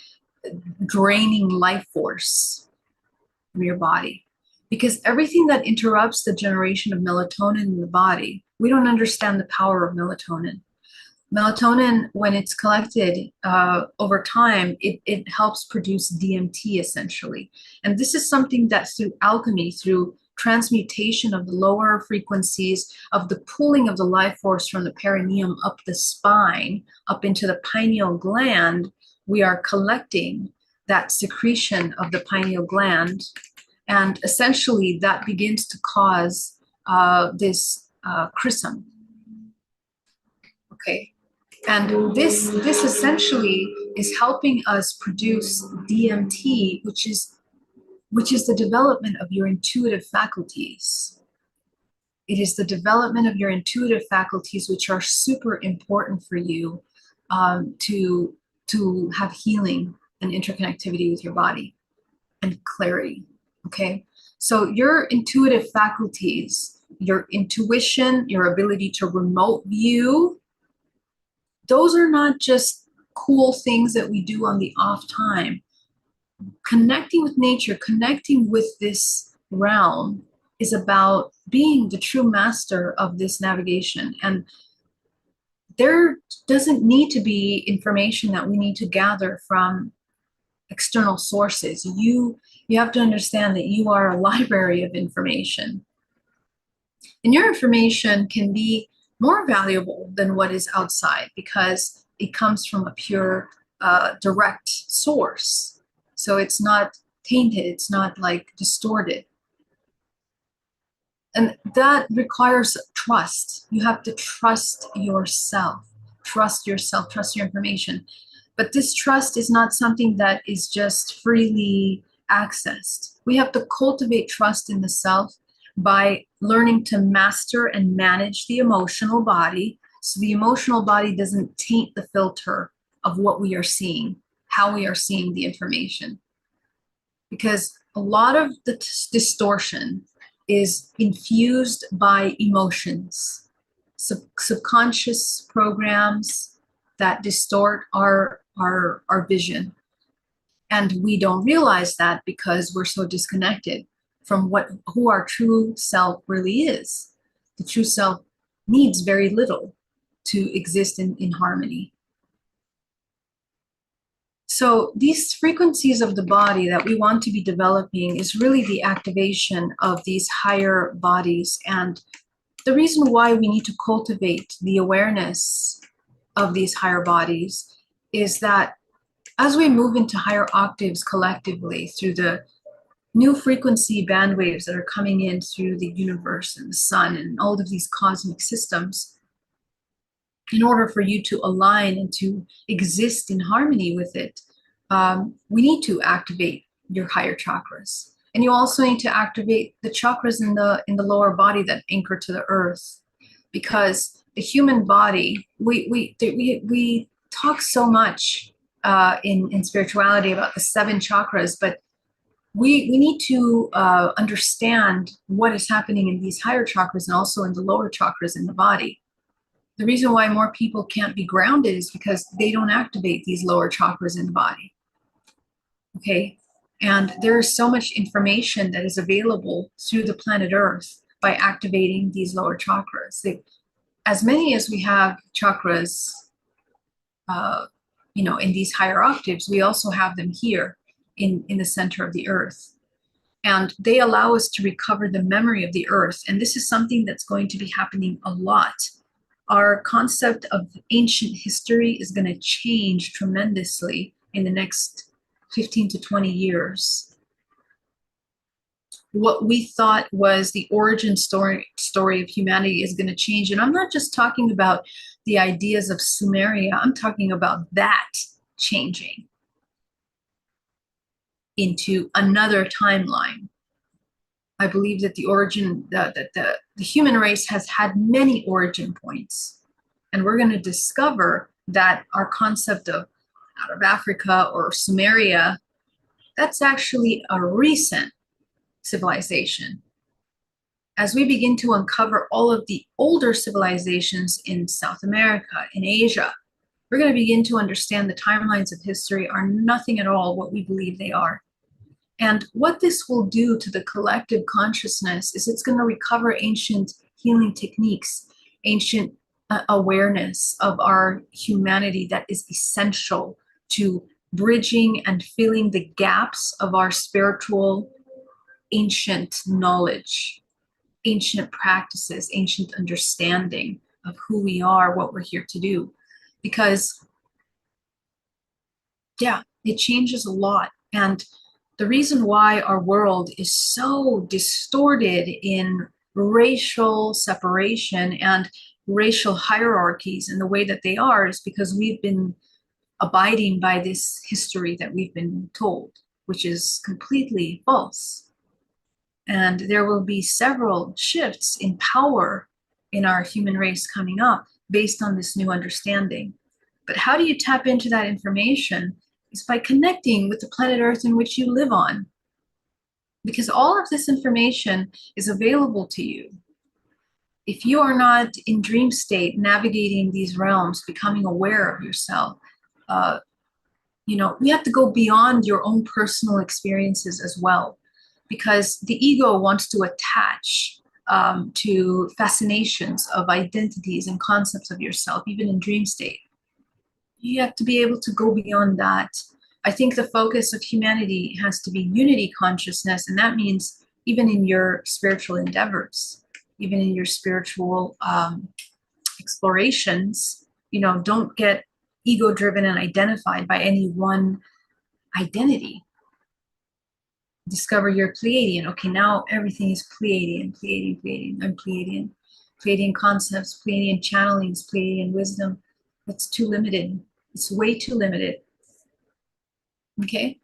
draining life force from your body. Because everything that interrupts the generation of melatonin in the body, we don't understand the power of melatonin. Melatonin, when it's collected over time, it helps produce DMT essentially. And this is something that through alchemy, through transmutation of the lower frequencies, of the pulling of the life force from the perineum up the spine, up into the pineal gland, we are collecting that secretion of the pineal gland. And essentially that begins to cause this chrism. Okay. And this essentially is helping us produce DMT, which is the development of your intuitive faculties. It is the development of your intuitive faculties, which are super important for you to have healing and interconnectivity with your body and clarity. Okay, so your intuitive faculties, your intuition, your ability to remote view, those are not just cool things that we do on the off time. Connecting with nature, connecting with this realm is about being the true master of this navigation. And there doesn't need to be information that we need to gather from external sources. You have to understand that you are a library of information. And your information can be more valuable than what is outside because it comes from a pure, direct source. So it's not tainted, it's not like distorted. And that requires trust. You have to trust yourself, trust your information. But this trust is not something that is just freely accessed. We have to cultivate trust in the self by learning to master and manage the emotional body so the emotional body doesn't taint the filter of what we are seeing, how we are seeing the information. Because a lot of the distortion is infused by emotions, subconscious programs that distort our vision. And we don't realize that because we're so disconnected from who our true self really is. The true self needs very little to exist in harmony. So these frequencies of the body that we want to be developing is really the activation of these higher bodies. And the reason why we need to cultivate the awareness of these higher bodies is that as we move into higher octaves collectively through the new frequency band waves that are coming in through the universe and the sun and all of these cosmic systems, in order for you to align and to exist in harmony with it, we need to activate your higher chakras. And you also need to activate the chakras in the lower body that anchor to the earth. Because the human body, we talk so much in spirituality about the 7 chakras, but we need to understand what is happening in these higher chakras and also in the lower chakras in the body. The reason why more people can't be grounded is because they don't activate these lower chakras in the body. Okay. And there is so much information that is available through the planet Earth by activating these lower chakras. As many as we have chakras, in these higher octaves, we also have them here in the center of the Earth. And they allow us to recover the memory of the Earth. And this is something that's going to be happening a lot. Our concept of ancient history is going to change tremendously in the next 15 to 20 years. What we thought was the origin story of humanity is going to change. And I'm not just talking about the ideas of Sumeria, I'm talking about that changing into another timeline. I believe that the human race has had many origin points. And we're going to discover that our concept of out of Africa or Sumeria, that's actually a recent civilization. As we begin to uncover all of the older civilizations in South America, in Asia, we're going to begin to understand the timelines of history are nothing at all what we believe they are. And what this will do to the collective consciousness is it's going to recover ancient healing techniques, ancient awareness of our humanity that is essential to bridging and filling the gaps of our spiritual ancient knowledge, ancient practices, ancient understanding of who we are, what we're here to do. Because, yeah, it changes a lot. And the reason why our world is so distorted in racial separation and racial hierarchies in the way that they are is because we've been abiding by this history that we've been told, which is completely false. And there will be several shifts in power in our human race coming up based on this new understanding. But how do you tap into that information? Is by connecting with the planet Earth in which you live on. Because all of this information is available to you. If you are not in dream state, navigating these realms, becoming aware of yourself, you have to go beyond your own personal experiences as well. Because the ego wants to attach to fascinations of identities and concepts of yourself, even in dream state. You have to be able to go beyond that. I think the focus of humanity has to be unity consciousness, and that means even in your spiritual endeavors, even in your spiritual explorations, don't get ego-driven and identified by any one identity. Discover your Pleiadian. Okay, now everything is Pleiadian, Pleiadian, Pleiadian. I'm Pleiadian. Pleiadian concepts, Pleiadian channelings, Pleiadian wisdom. That's too limited. It's way too limited. Okay?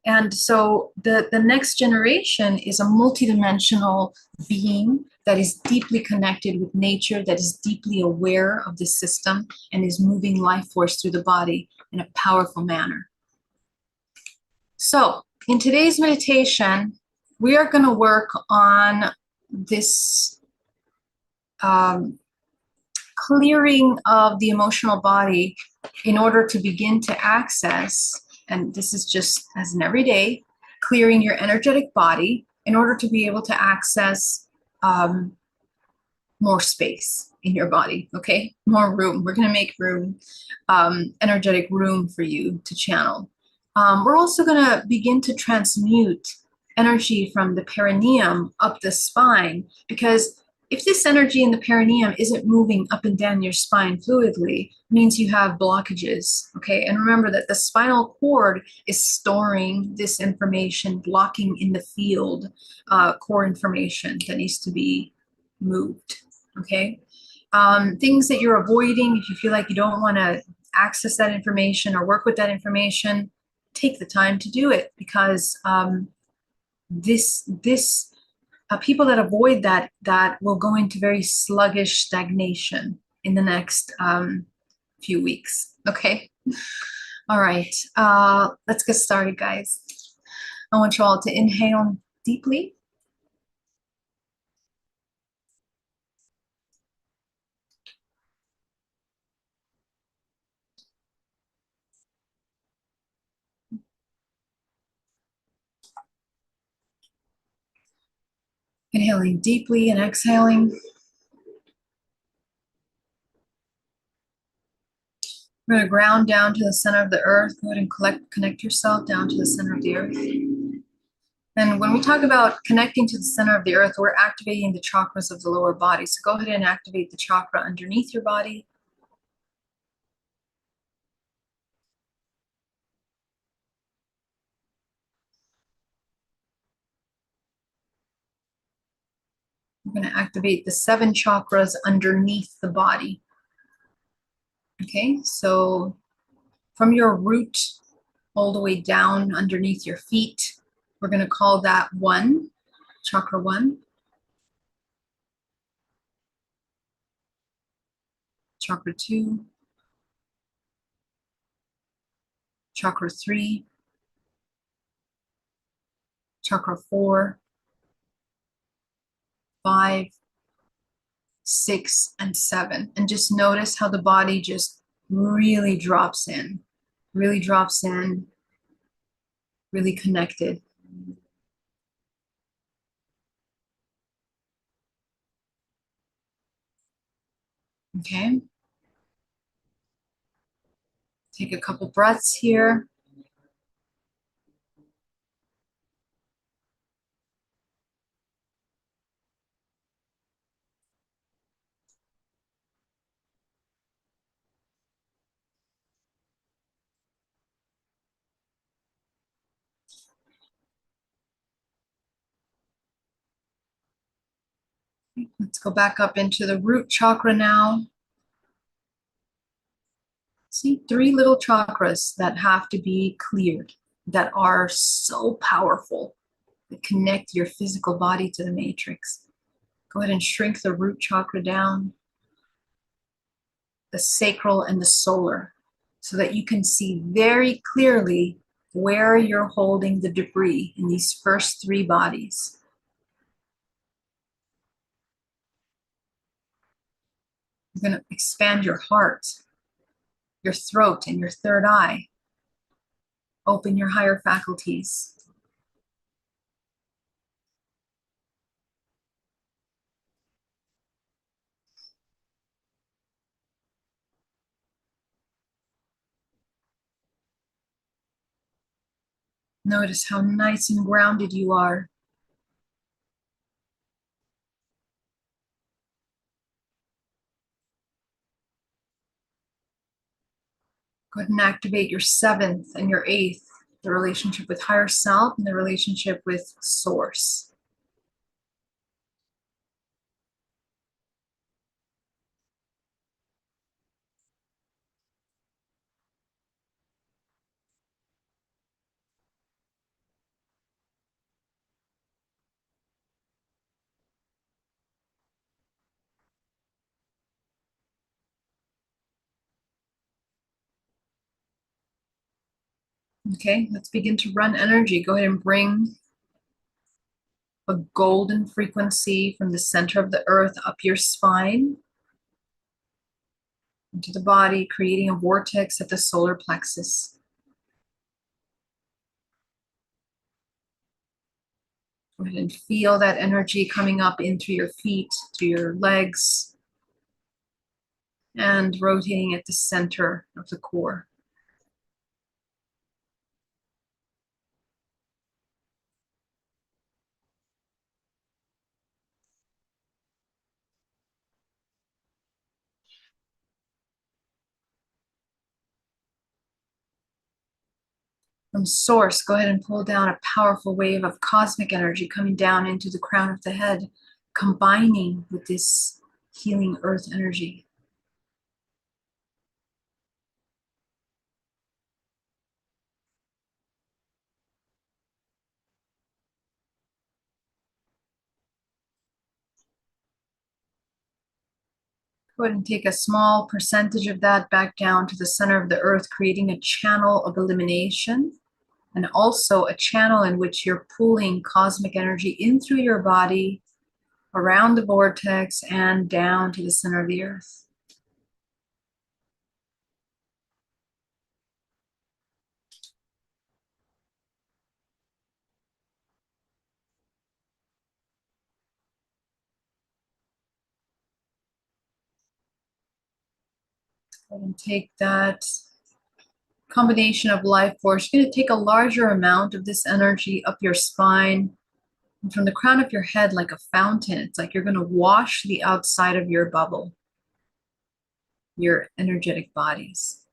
And so the next generation is a multidimensional being that is deeply connected with nature, that is deeply aware of the system, and is moving life force through the body in a powerful manner. So, in today's meditation, we are going to work on this clearing of the emotional body in order to begin to access, and this is just as an everyday, clearing your energetic body in order to be able to access more space in your body, okay? More room. We're going to make room, energetic room for you to channel. We're also going to begin to transmute energy from the perineum up the spine, because if this energy in the perineum isn't moving up and down your spine fluidly, it means you have blockages, okay? And remember that the spinal cord is storing this information, blocking in the field, core information that needs to be moved, okay? Things that you're avoiding, if you feel like you don't want to access that information or work with that information, take the time to do it, because people that avoid that will go into very sluggish stagnation in the next few weeks. Okay. All right. Let's get started, guys. I want you all to inhale deeply. Inhaling deeply and exhaling. We're going to ground down to the center of the earth. Go ahead and connect yourself down to the center of the earth. And when we talk about connecting to the center of the earth, we're activating the chakras of the lower body. So go ahead and activate the chakra underneath your body. We're going to activate the 7 chakras underneath the body. Okay, so from your root all the way down underneath your feet, we're going to call that 1, chakra 1, chakra 2, chakra 3, chakra 4, 5, 6, and 7. And just notice how the body just really drops in, really connected. Okay. Take a couple breaths here. Let's go back up into the root chakra now. See, 3 little chakras that have to be cleared, that are so powerful, that connect your physical body to the matrix. Go ahead and shrink the root chakra down, the sacral and the solar, so that you can see very clearly where you're holding the debris in these first 3 bodies. You're going to expand your heart, your throat, and your third eye. Open your higher faculties. Notice how nice and grounded you are. Go ahead and activate your 7th and your 8th the relationship with higher self and the relationship with source. Okay, let's begin to run energy. Go ahead and bring a golden frequency from the center of the earth up your spine into the body, creating a vortex at the solar plexus. Go ahead and feel that energy coming up in through your feet, through your legs, and rotating at the center of the core. From source, go ahead and pull down a powerful wave of cosmic energy coming down into the crown of the head, combining with this healing earth energy. Go ahead and take a small percentage of that back down to the center of the earth, creating a channel of elimination, and also a channel in which you're pulling cosmic energy in through your body, around the vortex, and down to the center of the earth. Go ahead and take that combination of life force. You're going to take a larger amount of this energy up your spine and from the crown of your head like a fountain. It's like you're going to wash the outside of your bubble, your energetic bodies.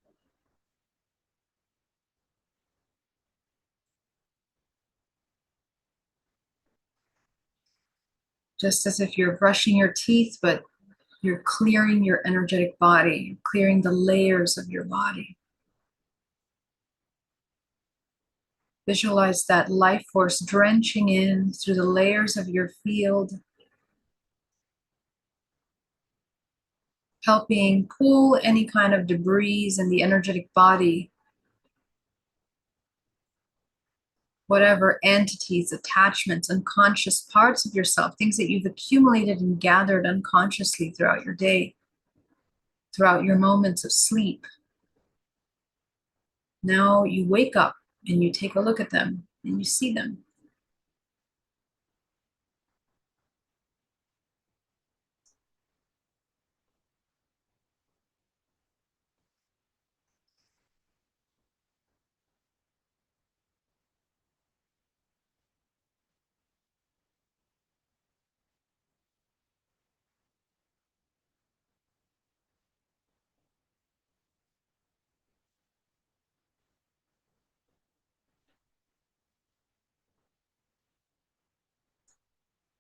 Just as if you're brushing your teeth, but you're clearing your energetic body, clearing the layers of your body. Visualize that life force drenching in through the layers of your field, helping pull any kind of debris in the energetic body, whatever entities, attachments, unconscious parts of yourself, things that you've accumulated and gathered unconsciously throughout your day, throughout your moments of sleep. Now you wake up and you take a look at them and you see them.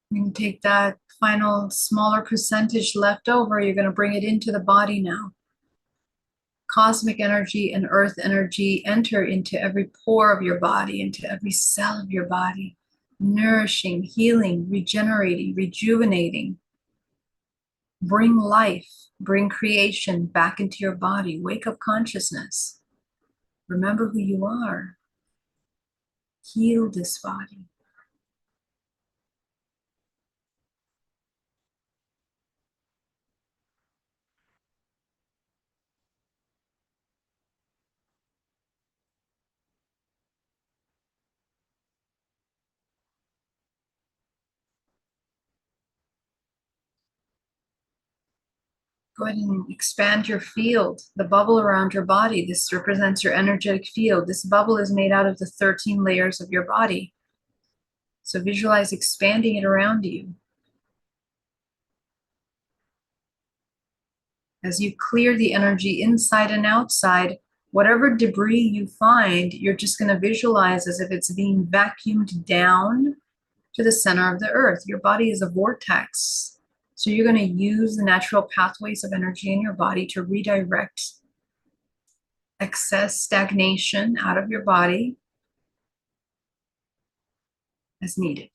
You can take that final smaller percentage left over, you're going to bring it into the body now. Cosmic energy and earth energy enter into every pore of your body, into every cell of your body, nourishing, healing, regenerating, rejuvenating. Bring life, bring creation back into your body. Wake up consciousness. Remember who you are. Heal this body. Go ahead and expand your field, the bubble around your body. This represents your energetic field. This bubble is made out of the 13 layers of your body. So visualize expanding it around you. As you clear the energy inside and outside, Whatever debris you find, you're just going to visualize as if it's being vacuumed down to the center of the earth. Your body is a vortex. So you're going to use the natural pathways of energy in your body to redirect excess stagnation out of your body as needed.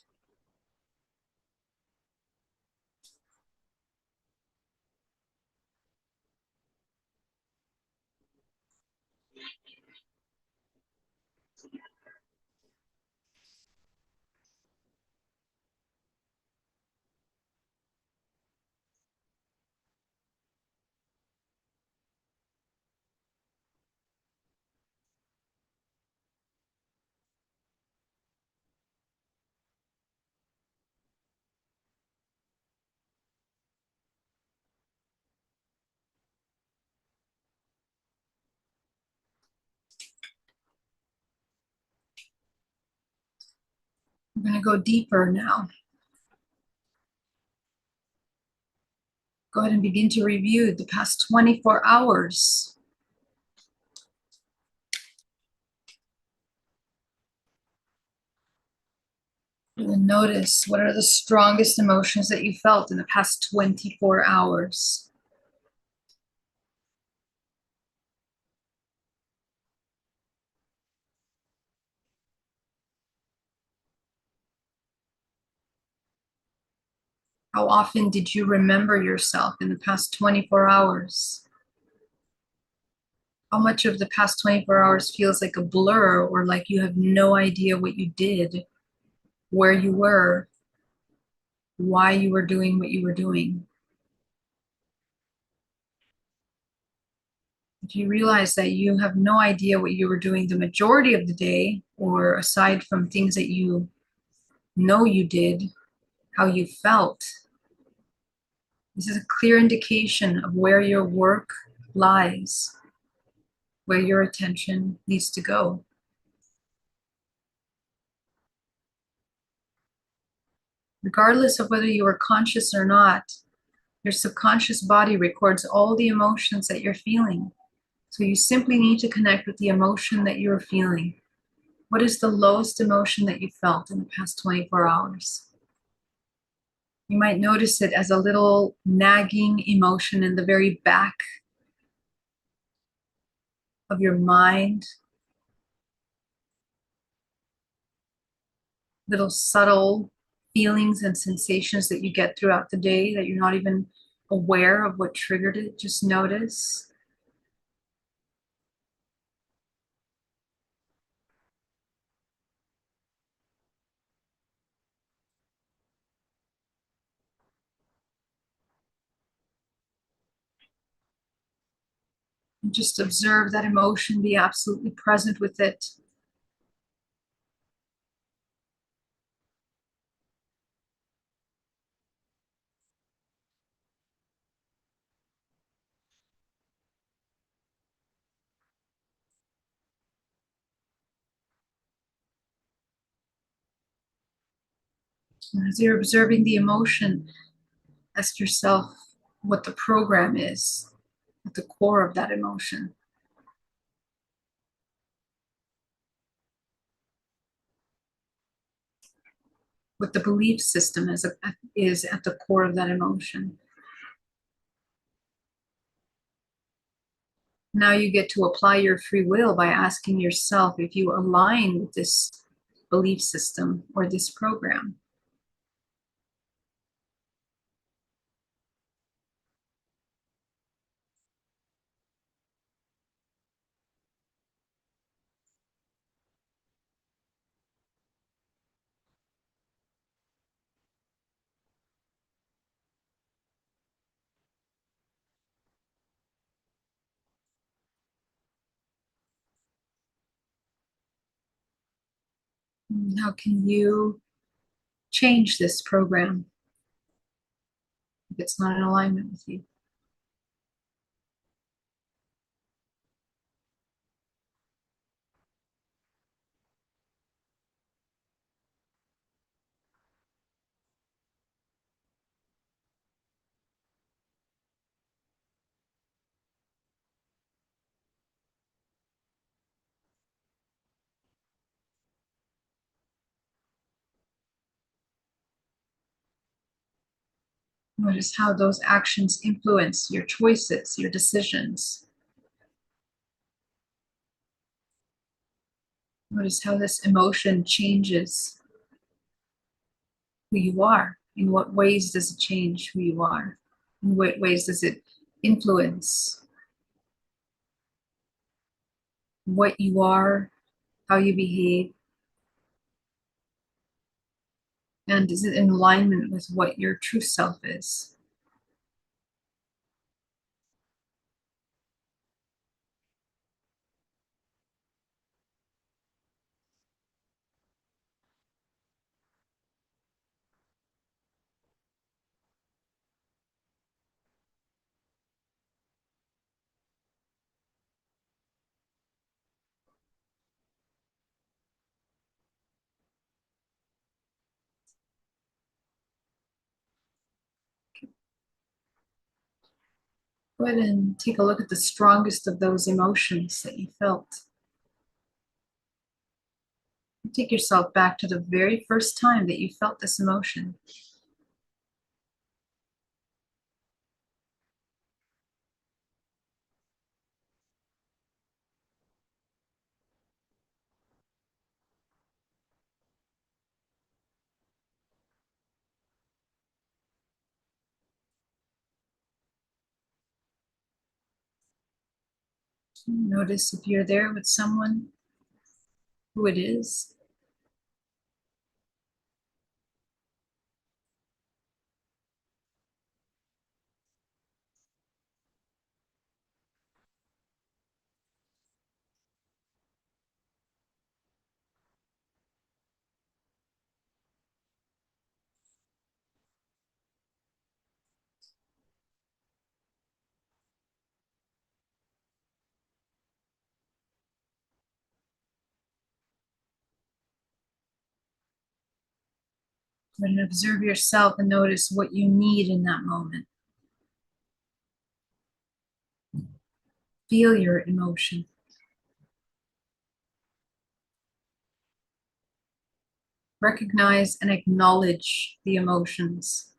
I'm going to go deeper now. Go ahead and begin to review the past 24 hours. And notice what are the strongest emotions that you felt in the past 24 hours. How often did you remember yourself in the past 24 hours? How much of the past 24 hours feels like a blur or like you have no idea what you did, where you were, why you were doing what you were doing? If you realize that you have no idea what you were doing the majority of the day, or aside from things that you know you did, how you felt, this is a clear indication of where your work lies, where your attention needs to go. Regardless of whether you are conscious or not, your subconscious body records all the emotions that you're feeling. So you simply need to connect with the emotion that you're feeling. What is the lowest emotion that you felt in the past 24 hours? You might notice it as a little nagging emotion in the very back of your mind, little subtle feelings and sensations that you get throughout the day that you're not even aware of what triggered it. Just notice. And just observe that emotion, be absolutely present with it. As you're observing the emotion, ask yourself what the program is at the core of that emotion, what the belief system is at the core of that emotion. Now you get to apply your free will by asking yourself if you align with this belief system or this program. How can you change this program if it's not in alignment with you? Notice how those actions influence your choices, your decisions. Notice how this emotion changes who you are. In what ways does it change who you are? In what ways does it influence what you are, how you behave, and is it in alignment with what your true self is? Go ahead and take a look at the strongest of those emotions that you felt. Take yourself back to the very first time that you felt this emotion. Notice if you're there with someone, who it is. Go ahead and observe yourself and notice what you need in that moment. Feel your emotion. Recognize and acknowledge the emotions.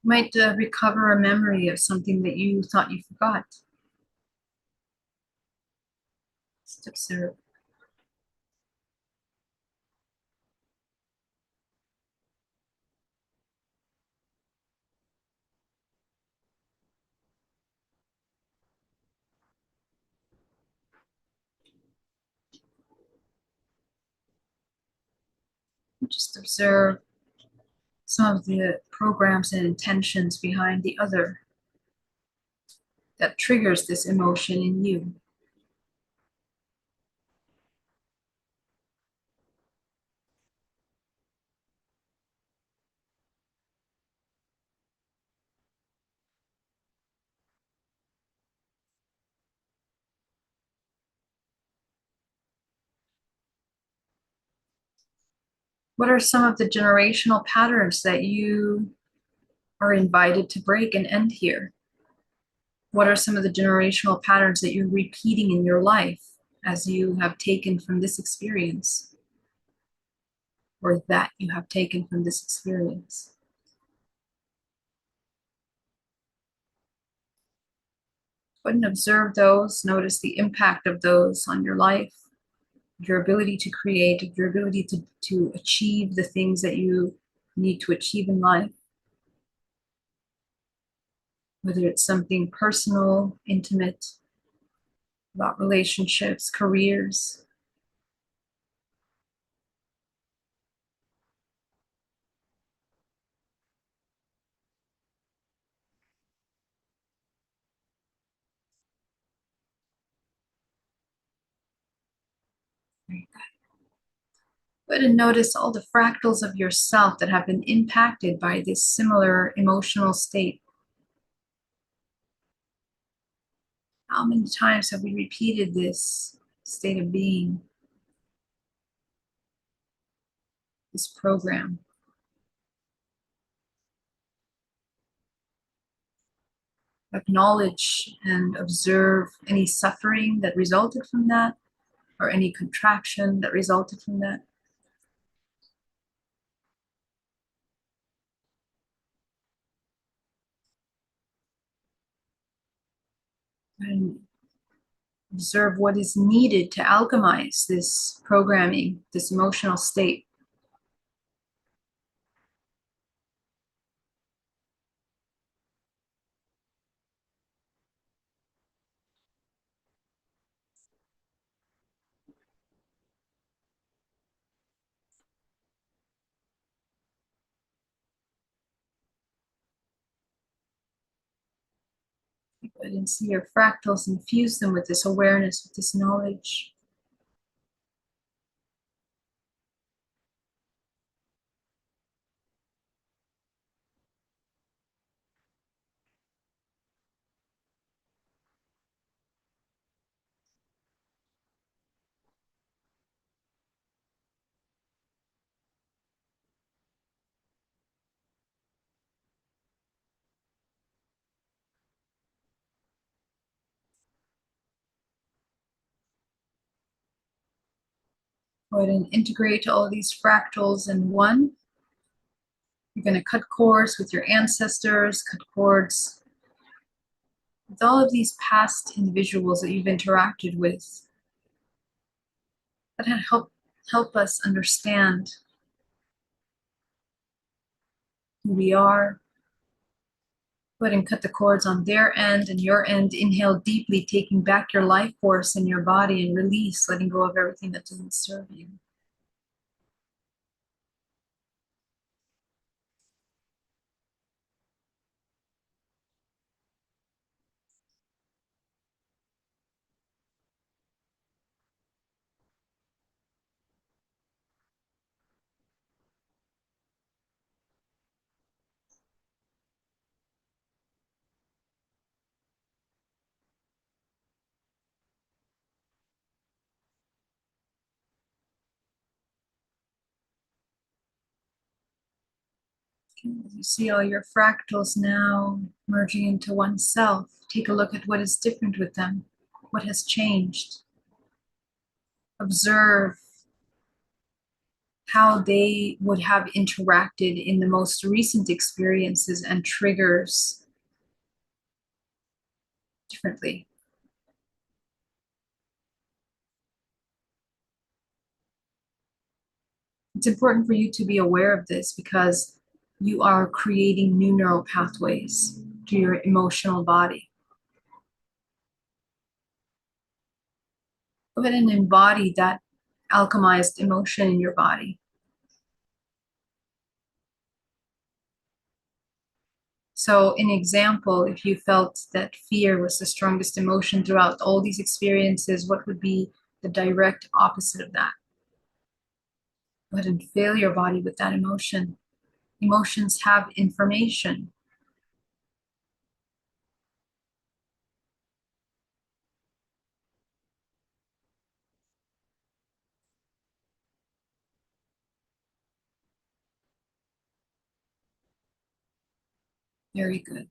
You might recover a memory of something that you thought you forgot. Just observe. Just observe some of the programs and intentions behind the other that triggers this emotion in you. What are some of the generational patterns that you are invited to break and end here? What are some of the generational patterns that you're repeating in your life as you have taken from this experience, or that you have taken from this experience? Go ahead and observe those. Notice the impact of those on your life, your ability to create, your ability to achieve the things that you need to achieve in life, whether it's something personal, intimate, about relationships, careers. Go ahead and notice all the fractals of yourself that have been impacted by this similar emotional state. How many times have we repeated this state of being, this program? Acknowledge and observe any suffering that resulted from that. or any contraction that resulted from that. And observe what is needed to alchemize this programming, this emotional state. Go ahead and see your fractals, infuse them with this awareness, with this knowledge. Go ahead and integrate all these fractals in one. You're going to cut cords with your ancestors, cut cords with all of these past individuals that you've interacted with that help us understand who we are. Go ahead and cut the cords on their end and your end. Inhale deeply, taking back your life force in your body, and release, letting go of everything that doesn't serve you. Okay, as you see all your fractals now merging into oneself, take a look at what is different with them, what has changed. Observe how they would have interacted in the most recent experiences and triggers differently. It's important for you to be aware of this because you are creating new neural pathways to your emotional body. Go ahead and embody that alchemized emotion in your body. So, an example, if you felt that fear was the strongest emotion throughout all these experiences, what would be the direct opposite of that? Go ahead and fill your body with that emotion. Emotions have information. Very good.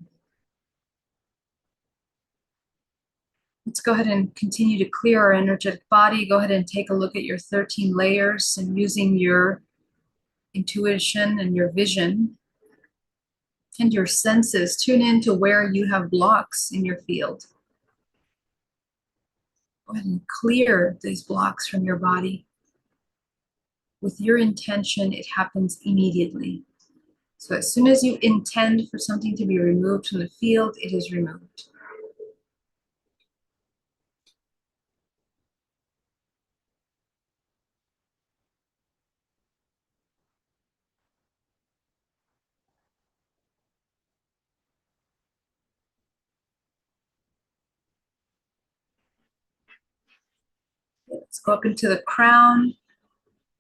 Let's go ahead and continue to clear our energetic body. Go ahead and take a look at your 13 layers and using your intuition and your vision and your senses, tune in to where you have blocks in your field. Go ahead and clear these blocks from your body. With your intention, it happens immediately. So as soon as you intend for something to be removed from the field, it is removed. Let's go up into the crown.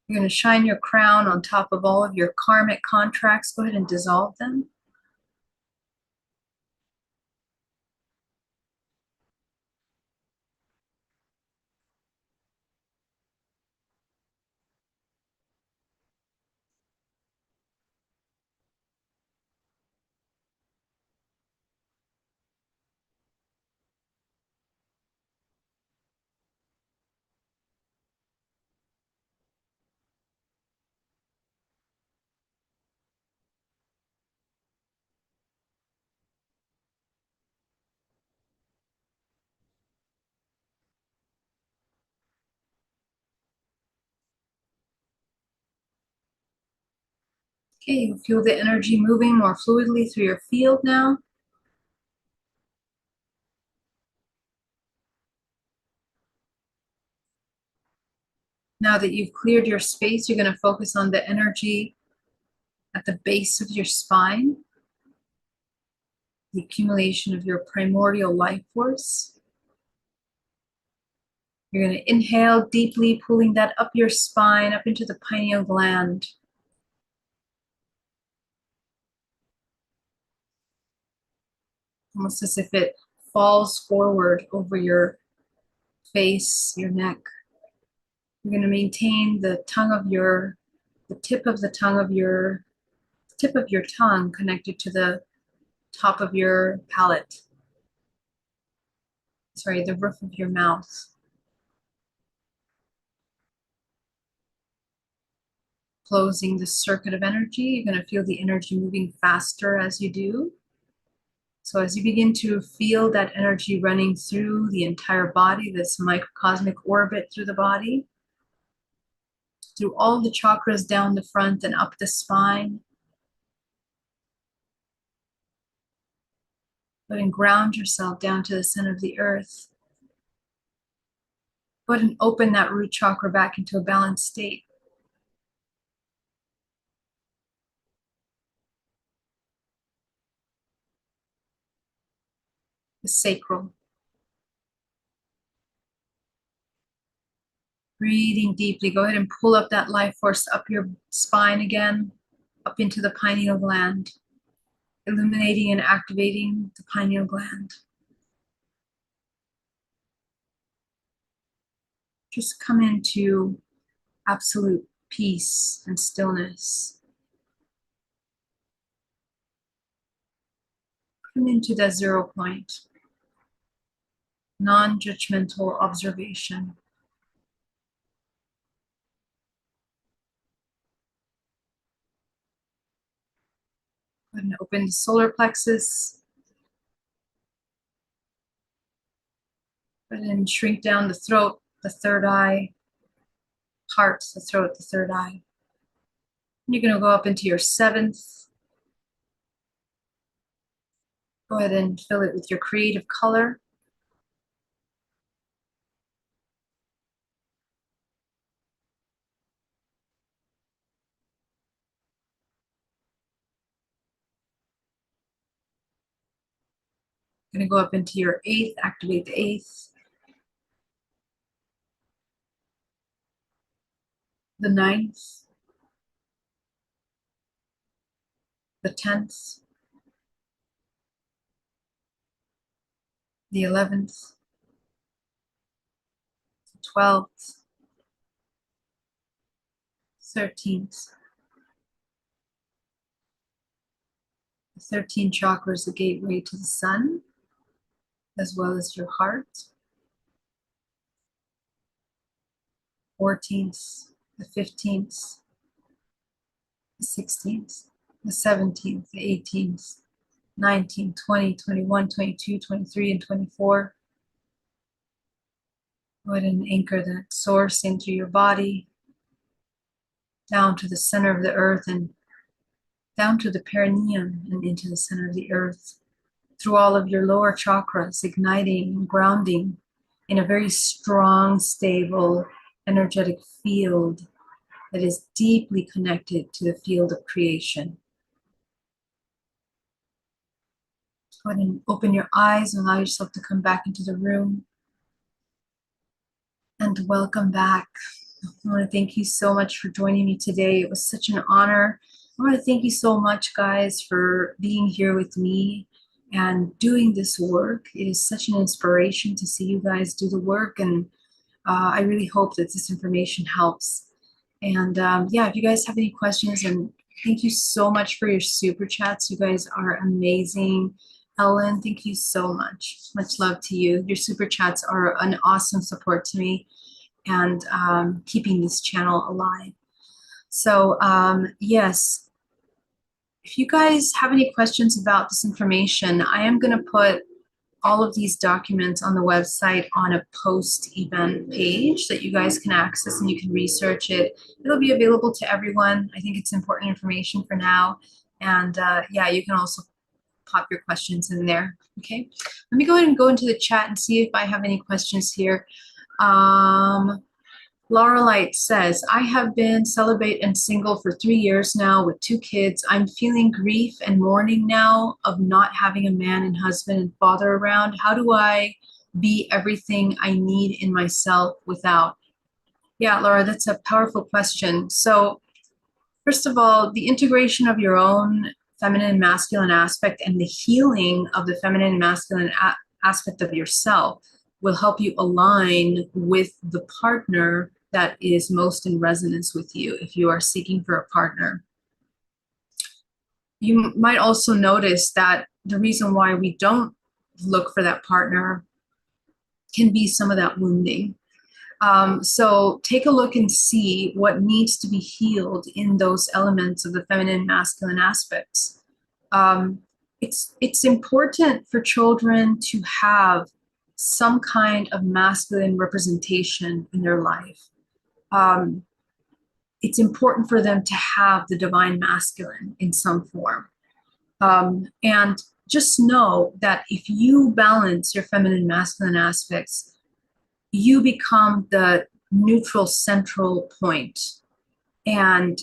You're going to shine your crown on top of all of your karmic contracts. Go ahead and dissolve them. Okay, you feel the energy moving more fluidly through your field now. Now that you've cleared your space, you're going to focus on the energy at the base of your spine, the accumulation of your primordial life force. You're going to inhale deeply, pulling that up your spine, up into the pineal gland. Almost as if it falls forward over your face, your neck. You're going to maintain the tip of the tongue of your tip of your tongue connected to the top of your palate. Sorry, the roof of your mouth. Closing the circuit of energy, you're going to feel the energy moving faster as you do. So as you begin to feel that energy running through the entire body, this microcosmic orbit through the body, through all the chakras down the front and up the spine, go ahead and ground yourself down to the center of the earth. Go ahead and open that root chakra back into a balanced state. The sacral. Breathing deeply, go ahead and pull up that life force up your spine again, up into the pineal gland, illuminating and activating the pineal gland. Just come into absolute peace and stillness. Come into that 0 point, non-judgmental observation. Go ahead and open the solar plexus. Go ahead and shrink down the throat, the third eye, heart, the throat, the third eye. And you're going to go up into your 7th. Go ahead and fill it with your creative color. Going to go up into your 8th, activate the 8th, the 9th, the 10th, the 11th, the 12th, 13th. The 13 chakras, the gateway to the sun, as well as your heart. 14th, the 15th, the 16th, the 17th, the 18th, 19, 20, 21, 22, 23, and 24. Go ahead and anchor that source into your body, down to the center of the earth and down to the perineum and into the center of the earth, through all of your lower chakras, igniting and grounding in a very strong, stable, energetic field that is deeply connected to the field of creation. Go ahead and open your eyes and allow yourself to come back into the room. And welcome back. I want to thank you so much for joining me today. It was such an honor. I want to thank you so much, guys, for being here with me and doing this work. It is such an inspiration to see you guys do the work, and I really hope that this information helps. And yeah, if you guys have any questions, and thank you so much for your super chats. You guys are amazing. Ellen, thank you so much. Much love to you. Your super chats are an awesome support to me and keeping this channel alive. So yes, if you guys have any questions about this information, I am going to put all of these documents on the website on a post-event page that you guys can access and you can research it. It'll be available to everyone. I think it's important information for now. And yeah, you can also pop your questions in there. Okay, let me go ahead and go into the chat and see if I have any questions here. Laura Light says, I have been celibate and single for 3 years now with 2 kids. I'm feeling grief and mourning now of not having a man and husband and father around. How do I be everything I need in myself without? Yeah, Laura, that's a powerful question. So first of all, the integration of your own feminine and masculine aspect and the healing of the feminine and masculine aspect of yourself will help you align with the partner that is most in resonance with you if you are seeking for a partner. You might also notice that the reason why we don't look for that partner can be some of that wounding. So take a look and see what needs to be healed in those elements of the feminine and masculine aspects. It's important for children to have some kind of masculine representation in their life. It's important for them to have the divine masculine in some form. And just know that if you balance your feminine and masculine aspects, you become the neutral central point, and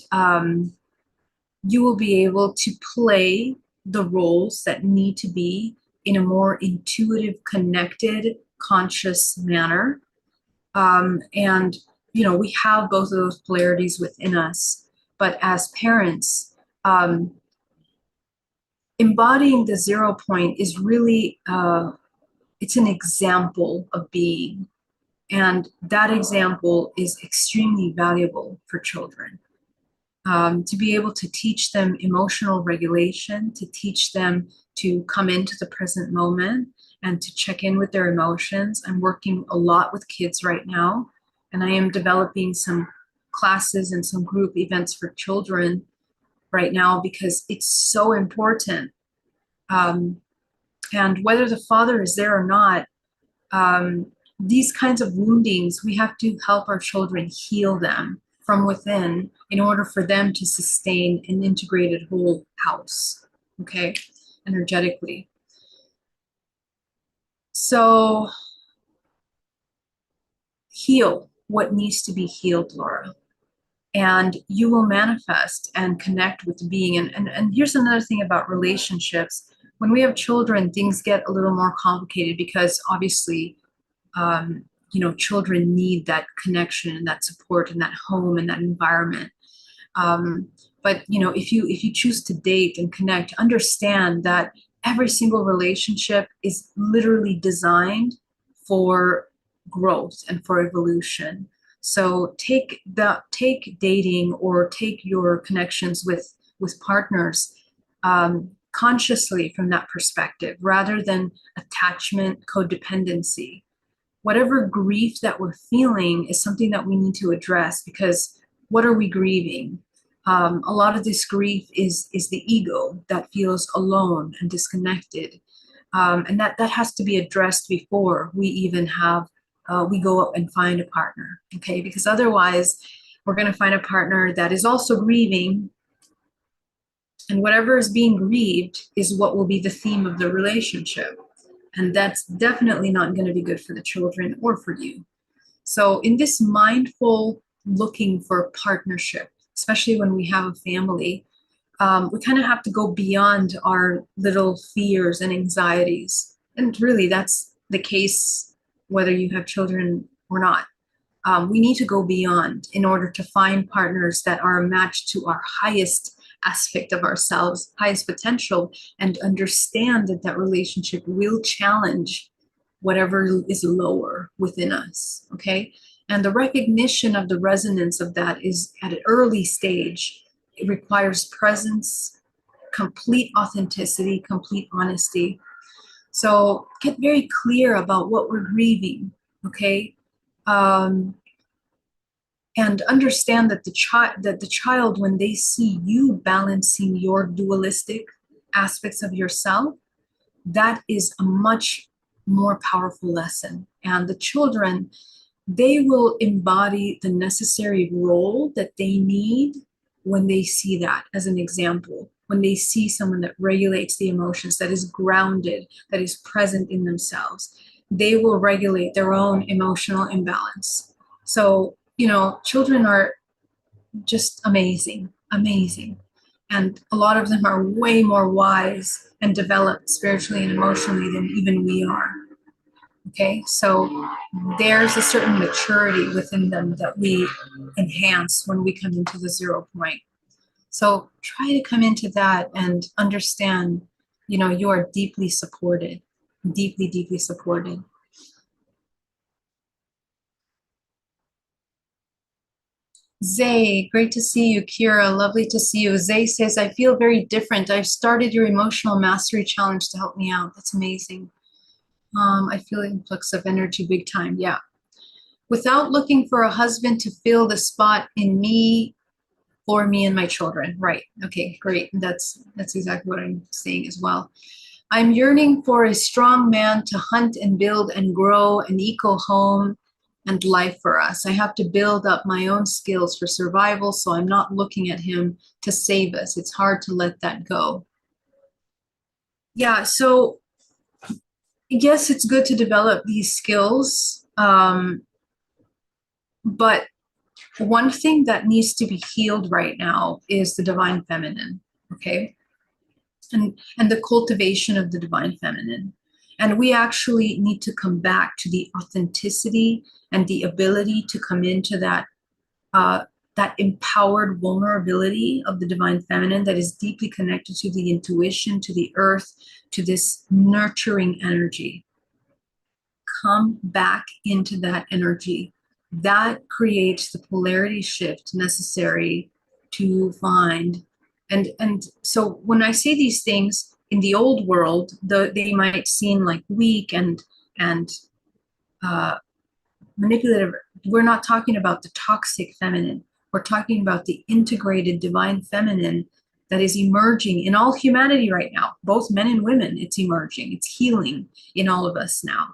you will be able to play the roles that need to be in a more intuitive, connected, conscious manner. And you know, we have both of those polarities within us, but as parents, embodying the 0 point is really it's an example of being. And that example is extremely valuable for children. To be able to teach them emotional regulation, to teach them to come into the present moment and to check in with their emotions. I'm working a lot with kids right now, and I am developing some classes and some group events for children right now because it's so important. And whether the father is there or not, these kinds of woundings, we have to help our children heal them from within in order for them to sustain an integrated whole house, okay, energetically. So heal what needs to be healed, Laura, and you will manifest and connect with the being. And here's another thing about relationships. When we have children, things get a little more complicated because obviously you know, children need that connection and that support and that home and that environment. But you know, if you choose to date and connect, understand that every single relationship is literally designed for growth and for evolution. So take dating or take your connections with partners consciously from that perspective, rather than attachment, codependency. Whatever grief that we're feeling is something that we need to address, because what are we grieving? A lot of this grief is the ego that feels alone and disconnected. And that has to be addressed before we even have, we go up and find a partner, okay? Because otherwise we're gonna find a partner that is also grieving, and whatever is being grieved is what will be the theme of the relationship. And that's definitely not going to be good for the children or for you. So in this mindful looking for partnership, especially when we have a family, we kind of have to go beyond our little fears and anxieties. And really, that's the case whether you have children or not. We need to go beyond in order to find partners that are a match to our highest aspect of ourselves, highest potential, and understand that that relationship will challenge whatever is lower within us, okay? And the recognition of the resonance of that is at an early stage. It requires presence, complete authenticity, complete honesty. So get very clear about what we're grieving, okay? And understand that the child, when they see you balancing your dualistic aspects of yourself, that is a much more powerful lesson. And the children, they will embody the necessary role that they need when they see that as an example, when they see someone that regulates the emotions, that is grounded, that is present in themselves, they will regulate their own emotional imbalance. So, children are just amazing, amazing. And a lot of them are way more wise and developed spiritually and emotionally than even we are. Okay, so there's a certain maturity within them that we enhance when we come into the 0 point. So try to come into that and understand, you are deeply supported, deeply, deeply supported. Zay, great to see you. Kira, lovely to see you. Zay says, I feel very different. I've started your emotional mastery challenge to help me out. That's amazing. I feel an influx of energy big time. Yeah. Without looking for a husband to fill the spot in me, for me and my children. Right. Okay, great. That's exactly what I'm saying as well. I'm yearning for a strong man to hunt and build and grow an eco home and life for us. I have to build up my own skills for survival, so I'm not looking at him to save us. It's hard to let that go. Yeah, so yes, it's good to develop these skills, but one thing that needs to be healed right now is the divine feminine, okay? And the cultivation of the divine feminine. And we actually need to come back to the authenticity and the ability to come into that empowered vulnerability of the divine feminine that is deeply connected to the intuition, to the earth, to this nurturing energy. Come back into that energy. That creates the polarity shift necessary to find. And so when I say these things in the old world, they might seem like weak and uh, manipulative. We're not talking about the toxic feminine. We're talking about the integrated divine feminine that is emerging in all humanity right now, both men and women. It's emerging, it's healing in all of us now.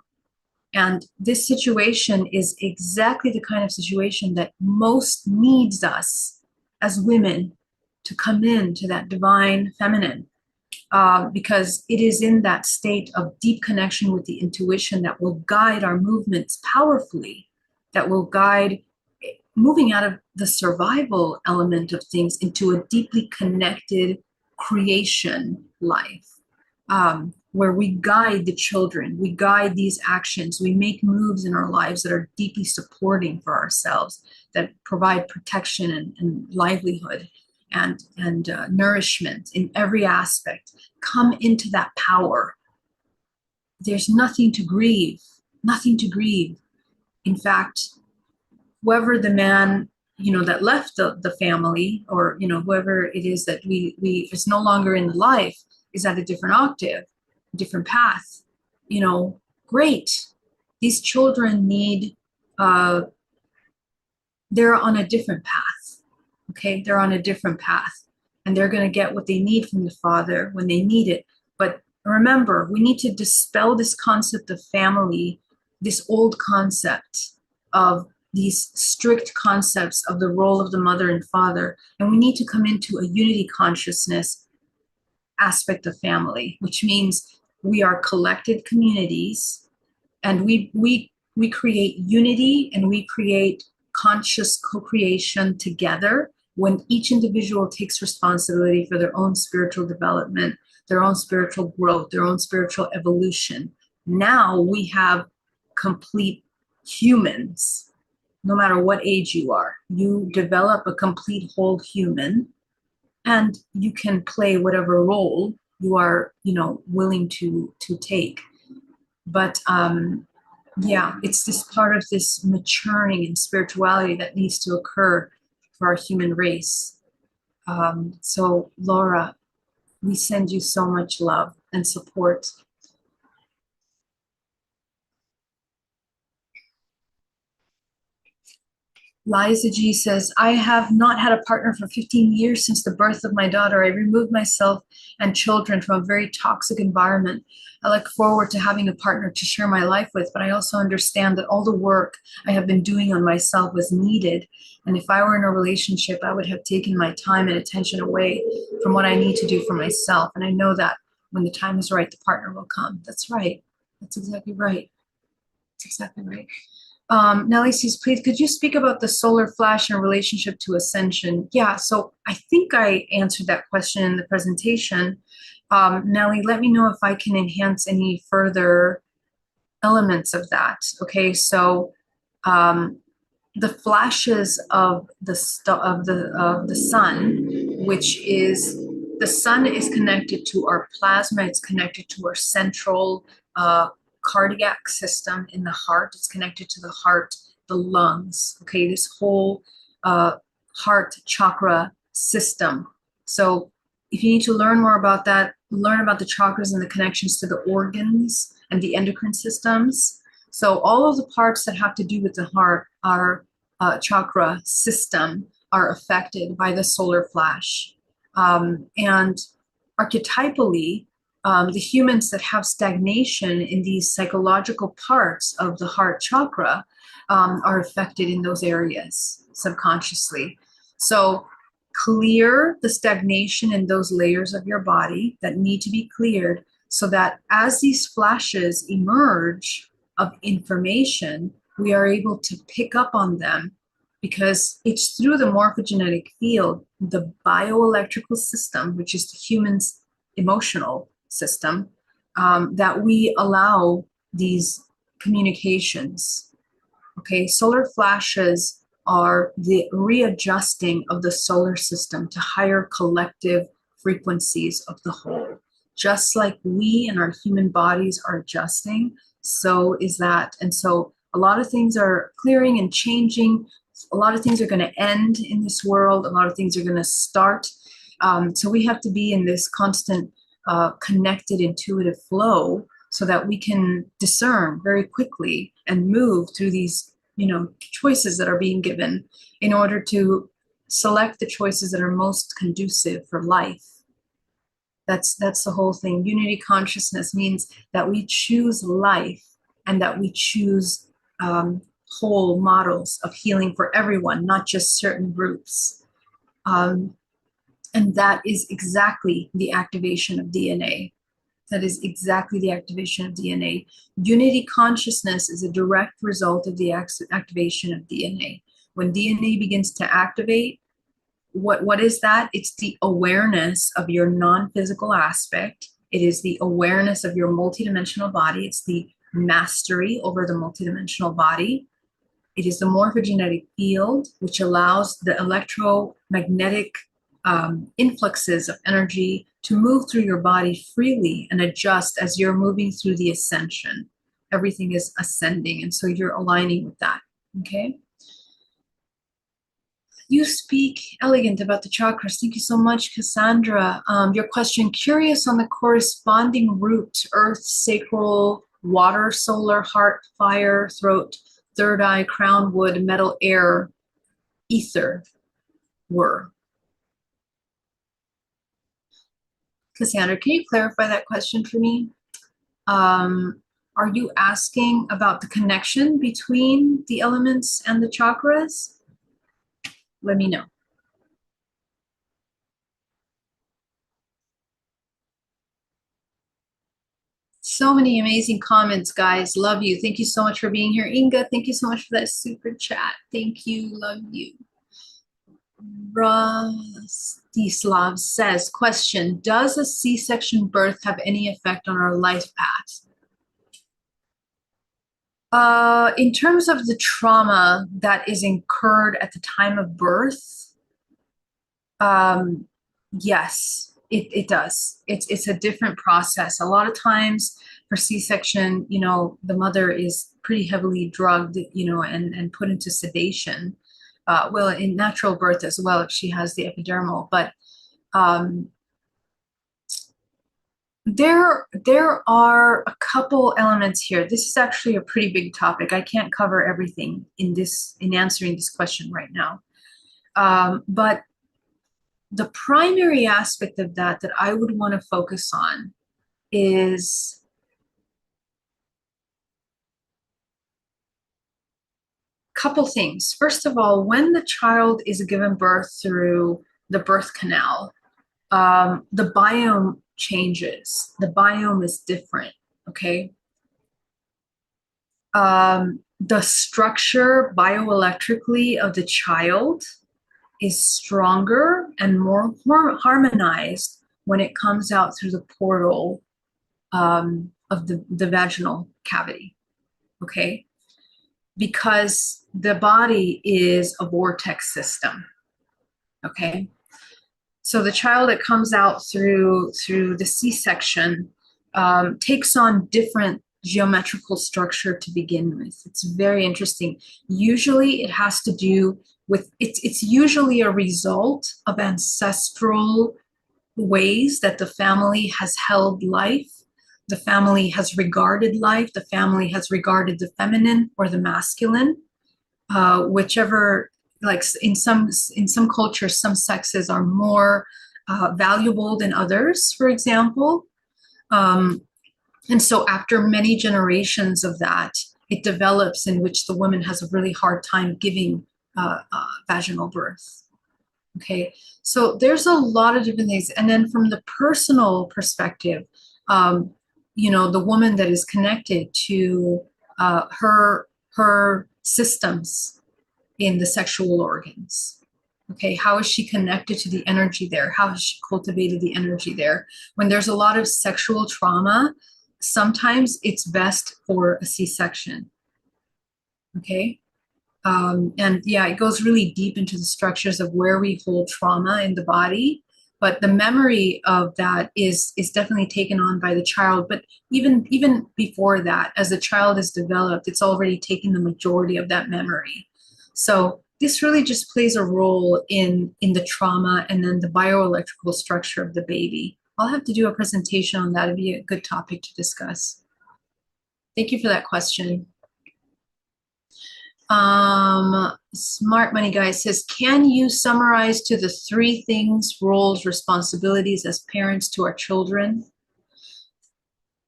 And this situation is exactly the kind of situation that most needs us as women to come into that divine feminine, because it is in that state of deep connection with the intuition that will guide our movements powerfully, that will guide moving out of the survival element of things into a deeply connected creation life, where we guide the children, we guide these actions, we make moves in our lives that are deeply supporting for ourselves, that provide protection and livelihood and nourishment in every aspect. Come into that power. There's nothing to grieve, nothing to grieve. In fact, whoever the man that left the family, or whoever it is that we is no longer in the life, is at a different octave, different path, great. These children need uh they're on a different path. Okay, they're on a different path, and they're going to get what they need from the father when they need it. But remember, we need to dispel this concept of family, this old concept of these strict concepts of the role of the mother and father, and we need to come into a unity consciousness aspect of family, which means we are collected communities, and we create unity, and we create conscious co-creation together when each individual takes responsibility for their own spiritual development, their own spiritual growth, their own spiritual evolution. Now we have complete humans. No matter what age you are, you develop a complete whole human, and you can play whatever role you are willing to take. But yeah, it's this part of this maturing in spirituality that needs to occur for our human race. So Laura, we send you so much love and support. Liza G says, I have not had a partner for 15 years since the birth of my daughter. I removed myself and children from a very toxic environment. I look forward to having a partner to share my life with, but I also understand that all the work I have been doing on myself was needed. And if I were in a relationship, I would have taken my time and attention away from what I need to do for myself. And I know that when the time is right, the partner will come. That's right. That's exactly right. That's exactly right. Nellie says, please, could you speak about the solar flash in relationship to ascension? Yeah, so I think I answered that question in the presentation. Nellie, let me know if I can enhance any further elements of that. Okay, so um, the flashes of the sun, which is the sun is connected to our plasma. It's connected to our central cardiac system in the heart. It's connected to the heart, the lungs. Okay, this whole heart chakra system. So if you need to learn more about that, learn about the chakras and the connections to the organs and the endocrine systems. So all of the parts that have to do with the heart, our chakra system, are affected by the solar flash. And archetypally, the humans that have stagnation in these psychological parts of the heart chakra are affected in those areas subconsciously. So clear the stagnation in those layers of your body that need to be cleared so that as these flashes emerge of information, we are able to pick up on them because it's through the morphogenetic field, the bioelectrical system, which is the human's emotional system, that we allow these communications. Okay, solar flashes are the readjusting of the solar system to higher collective frequencies of the whole. Just like we and our human bodies are adjusting, so is that. And so a lot of things are clearing and changing. A lot of things are going to end in this world. A lot of things are going to start. So we have to be in this constant connected intuitive flow so that we can discern very quickly and move through these, choices that are being given in order to select the choices that are most conducive for life. That's the whole thing. Unity consciousness means that we choose life and that we choose whole models of healing for everyone, not just certain groups. And that is exactly the activation of DNA. That is exactly the activation of DNA. Unity consciousness is a direct result of the activation of DNA. When DNA begins to activate, what is that? It's the awareness of your non-physical aspect. It is the awareness of your multidimensional body. It's the mastery over the multidimensional body. It is the morphogenetic field, which allows the electromagnetic influxes of energy to move through your body freely and adjust as you're moving through the ascension. Everything is ascending, and so you're aligning with that, okay? You speak elegant about the chakras. Thank you so much, Cassandra. Your question, curious on the corresponding root, earth, sacral, water, solar, heart, fire, throat, third eye, crown, wood, metal, air, ether were. Cassandra, can you clarify that question for me? Are you asking about the connection between the elements and the chakras? Let me know. So many amazing comments, guys. Love you. Thank you so much for being here. Inga, thank you so much for that super chat. Thank you. Love you. Rostislav says, question, does a C-section birth have any effect on our life path? In terms of the trauma that is incurred at the time of birth, yes, it does. It's a different process. A lot of times for C-section, the mother is pretty heavily drugged, and put into sedation. Well, in natural birth as well, if she has the epidermal, but There are a couple elements here. This is actually a pretty big topic. I can't cover everything in answering this question right now. But the primary aspect of that I would want to focus on is a couple things. First of all, when the child is given birth through the birth canal, the biome changes. The biome is different, okay? The structure bioelectrically of the child is stronger and more harmonized when it comes out through the portal of the vaginal cavity, okay? Because the body is a vortex system, okay? So the child that comes out through the C-section takes on different geometrical structure to begin with. It's very interesting. Usually it has to do with, it's usually a result of ancestral ways that the family has held life. The family has regarded life. The family has regarded the feminine or the masculine, whichever, like in some cultures, some sexes are more valuable than others, for example. And so after many generations of that, it develops in which the woman has a really hard time giving vaginal birth. Okay, so there's a lot of different things. And then from the personal perspective, the woman that is connected to her systems in the sexual organs. Okay, how is she connected to the energy there? How has she cultivated the energy there? When there's a lot of sexual trauma, sometimes it's best for a C-section. Okay. And yeah, it goes really deep into the structures of where we hold trauma in the body. But the memory of that is definitely taken on by the child. But even before that, as the child is developed, it's already taken the majority of that memory. So this really just plays a role in the trauma and then the bioelectrical structure of the baby. I'll have to do a presentation on that. It'd be a good topic to discuss. Thank you for that question. Smart Money Guy says, can you summarize to the 3 things, roles, responsibilities as parents to our children?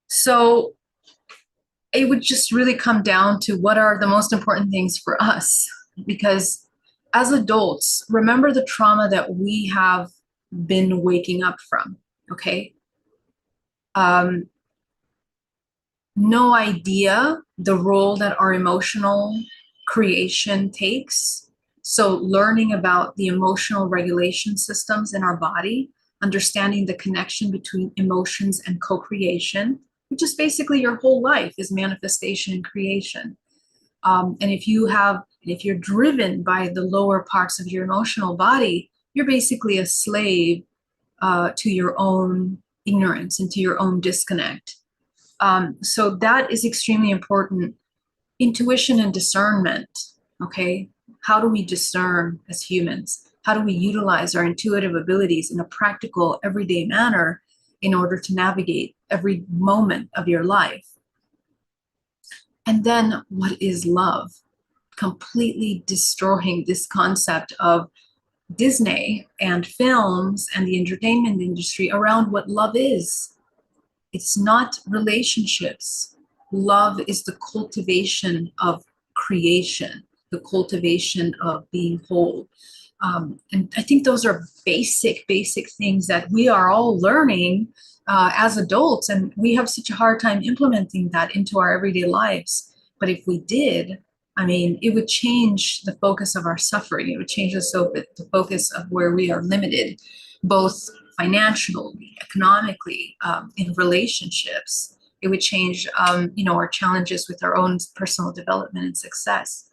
So it would just really come down to what are the most important things for us, because as adults, remember the trauma that we have been waking up from, okay? No idea the role that our emotional creation takes. So learning about the emotional regulation systems in our body, understanding the connection between emotions and co-creation, which is basically your whole life is manifestation and creation. And if you're driven by the lower parts of your emotional body, you're basically a slave to your own ignorance and to your own disconnect. So that is extremely important. Intuition and discernment, okay? How do we discern as humans? How do we utilize our intuitive abilities in a practical, everyday manner in order to navigate every moment of your life? And then what is love? Completely destroying this concept of Disney and films and the entertainment industry around what love is. It's not relationships. Love is the cultivation of creation, the cultivation of being whole. And I think those are basic things that we are all learning as adults, and we have such a hard time implementing that into our everyday lives. But if we did, I mean, it would change the focus of our suffering. It would change the focus of where we are limited, both financially, economically, in relationships. It would change, our challenges with our own personal development and success.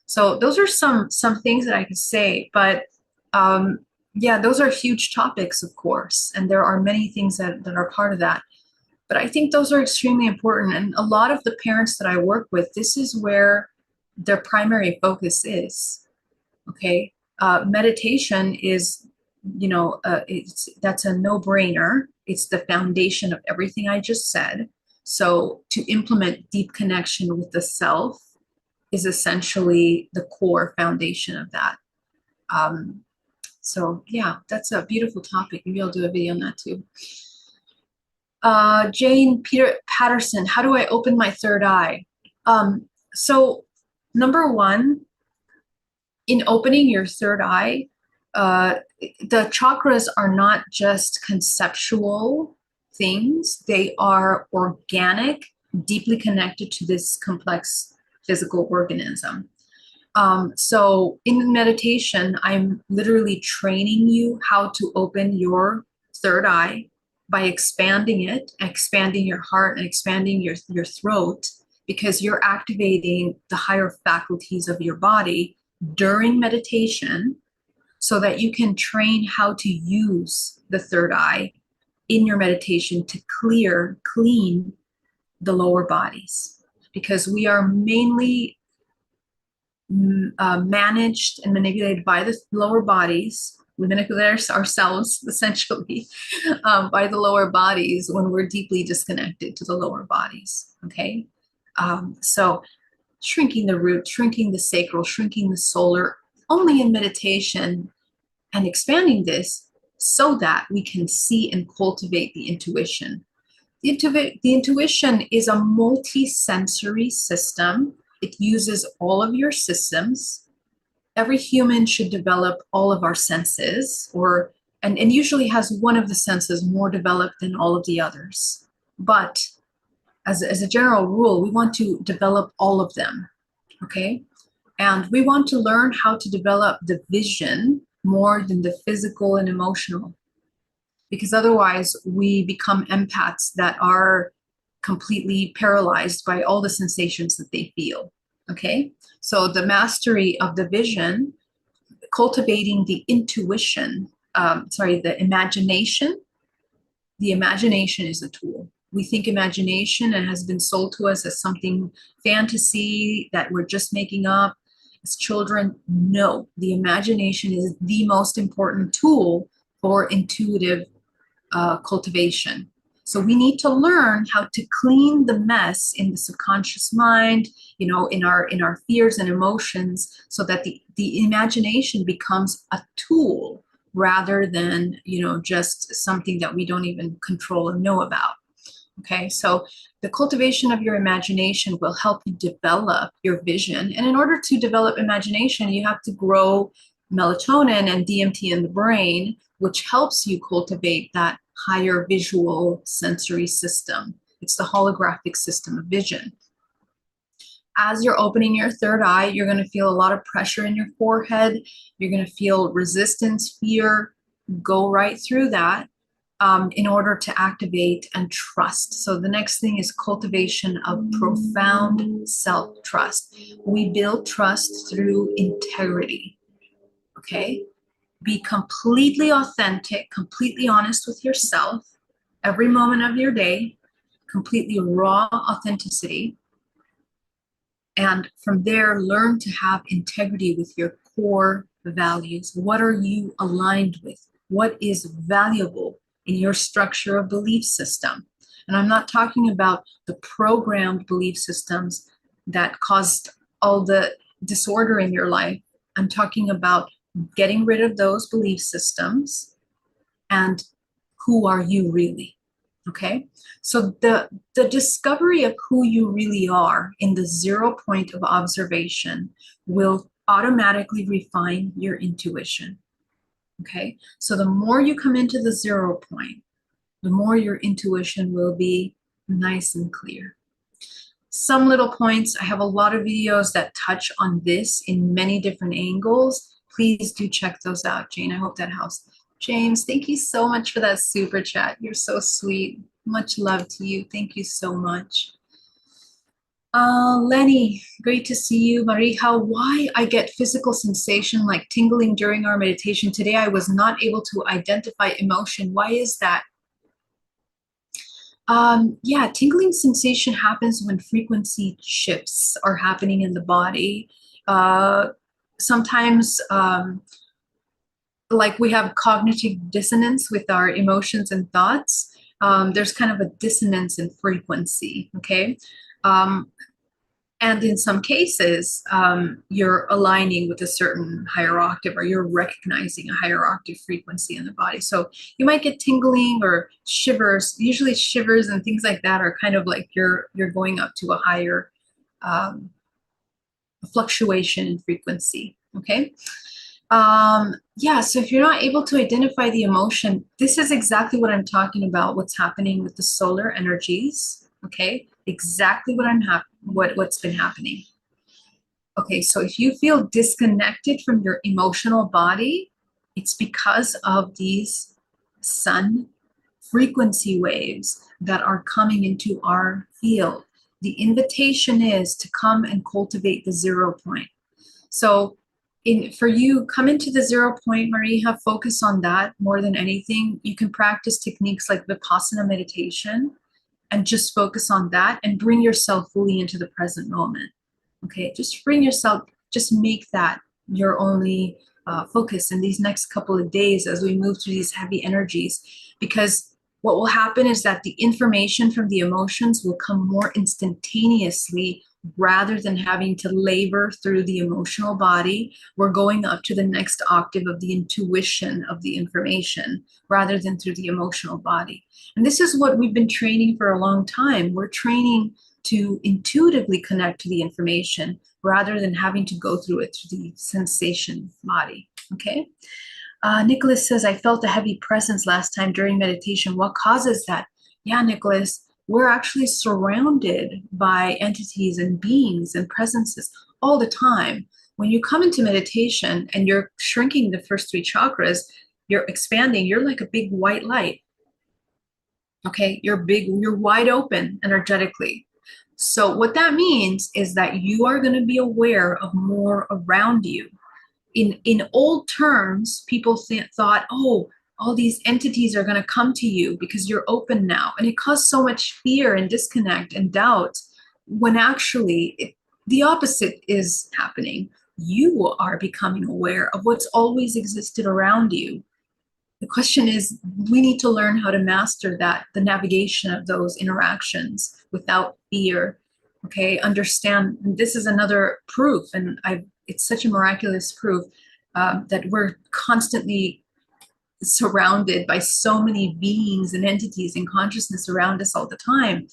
So those are some things that I could say, but yeah, those are huge topics, of course, and there are many things that are part of that. But I think those are extremely important, and a lot of the parents that I work with, this is where their primary focus is. Okay, meditation is that's a no-brainer. It's the foundation of everything I just said. So to implement deep connection with the self is essentially the core foundation of that. So yeah, that's a beautiful topic. Maybe I'll do a video on that too. Jane Patterson, how do I open my third eye? So number one, in opening your third eye, the chakras are not just conceptual things, they are organic, deeply connected to this complex physical organism. So in meditation, I'm literally training you how to open your third eye by expanding it, expanding your heart, and expanding your throat, because you're activating the higher faculties of your body during meditation so that you can train how to use the third eye in your meditation to clean the lower bodies, because we are mainly managed and manipulated by the lower bodies. We manipulate ourselves essentially by the lower bodies when we're deeply disconnected to the lower bodies. Okay, so shrinking the root, shrinking the sacral, shrinking the solar, only in meditation, and expanding this so that we can see and cultivate the intuition. The intuition is a multi-sensory system. It uses all of your systems. Every human should develop all of our senses, and usually has one of the senses more developed than all of the others. But as a general rule, we want to develop all of them, okay? And we want to learn how to develop the vision more than the physical and emotional, because otherwise we become empaths that are completely paralyzed by all the sensations that they feel. Okay, so the mastery of the vision, cultivating the intuition, the imagination. The imagination is a tool. We think imagination and has been sold to us as something fantasy that we're just making up as children. No, the imagination is the most important tool for intuitive cultivation. So we need to learn how to clean the mess in the subconscious mind, in our fears and emotions, so that the imagination becomes a tool rather than just something that we don't even control and know about. Okay, so the cultivation of your imagination will help you develop your vision. And in order to develop imagination, you have to grow melatonin and DMT in the brain, which helps you cultivate that higher visual sensory system. It's the holographic system of vision. As you're opening your third eye, you're going to feel a lot of pressure in your forehead. You're going to feel resistance, fear. Go right through that in order to activate and trust. So the next thing is cultivation of profound self-trust. We build trust through integrity. Okay? Be completely authentic, completely honest with yourself every moment of your day, completely raw authenticity. And from there, learn to have integrity with your core values. What are you aligned with? What is valuable in your structure of belief system? And I'm not talking about the programmed belief systems that caused all the disorder in your life. I'm talking about getting rid of those belief systems and who are you really? Okay, so the discovery of who you really are in the 0 point of observation will automatically refine your intuition. Okay, so the more you come into the 0 point, the more your intuition will be nice and clear. Some little points, I have a lot of videos that touch on this in many different angles. Please do check those out, Jane. I hope that helps. James, thank you so much for that super chat. You're so sweet. Much love to you. Thank you so much. Lenny, great to see you. Marija, why I get physical sensation like tingling during our meditation. Today I was not able to identify emotion. Why is that? Yeah, tingling sensation happens when frequency shifts are happening in the body. Sometimes like we have cognitive dissonance with our emotions and thoughts. There's kind of a dissonance in frequency, okay? Um, and in some cases, you're aligning with a certain higher octave, or you're recognizing a higher octave frequency in the body. So you might get tingling or shivers. Usually shivers and things like that are kind of like you're going up to a higher um, fluctuation in frequency, okay? Yeah, so if you're not able to identify the emotion, this is exactly what I'm talking about, what's happening with the solar energies, okay? Exactly what's been happening. Okay, so if you feel disconnected from your emotional body, it's because of these sun frequency waves that are coming into our field. The invitation is to come and cultivate the 0 point. So for you, come into the 0 point, Marie, have focus on that more than anything. You can practice techniques like Vipassana meditation and just focus on that and bring yourself fully into the present moment. Okay, just bring yourself, just make that your only focus in these next couple of days as we move through these heavy energies. Because what will happen is that the information from the emotions will come more instantaneously rather than having to labor through the emotional body. We're going up to the next octave of the intuition of the information rather than through the emotional body. And this is what we've been training for a long time. We're training to intuitively connect to the information rather than having to go through it through the sensation body. Okay. Nicholas says, I felt a heavy presence last time during meditation. What causes that? Yeah, Nicholas, we're actually surrounded by entities and beings and presences all the time. When you come into meditation and you're shrinking the first three chakras, you're expanding, you're like a big white light. Okay, you're big, you're wide open energetically. So what that means is that you are going to be aware of more around you. In old terms, people thought, oh, all these entities are going to come to you because you're open now. And it caused so much fear and disconnect and doubt when actually the opposite is happening. You are becoming aware of what's always existed around you. The question is, we need to learn how to master that, the navigation of those interactions without fear. Okay, understand this is another proof, and it's such a miraculous proof that we're constantly surrounded by so many beings and entities and consciousness around us all the time.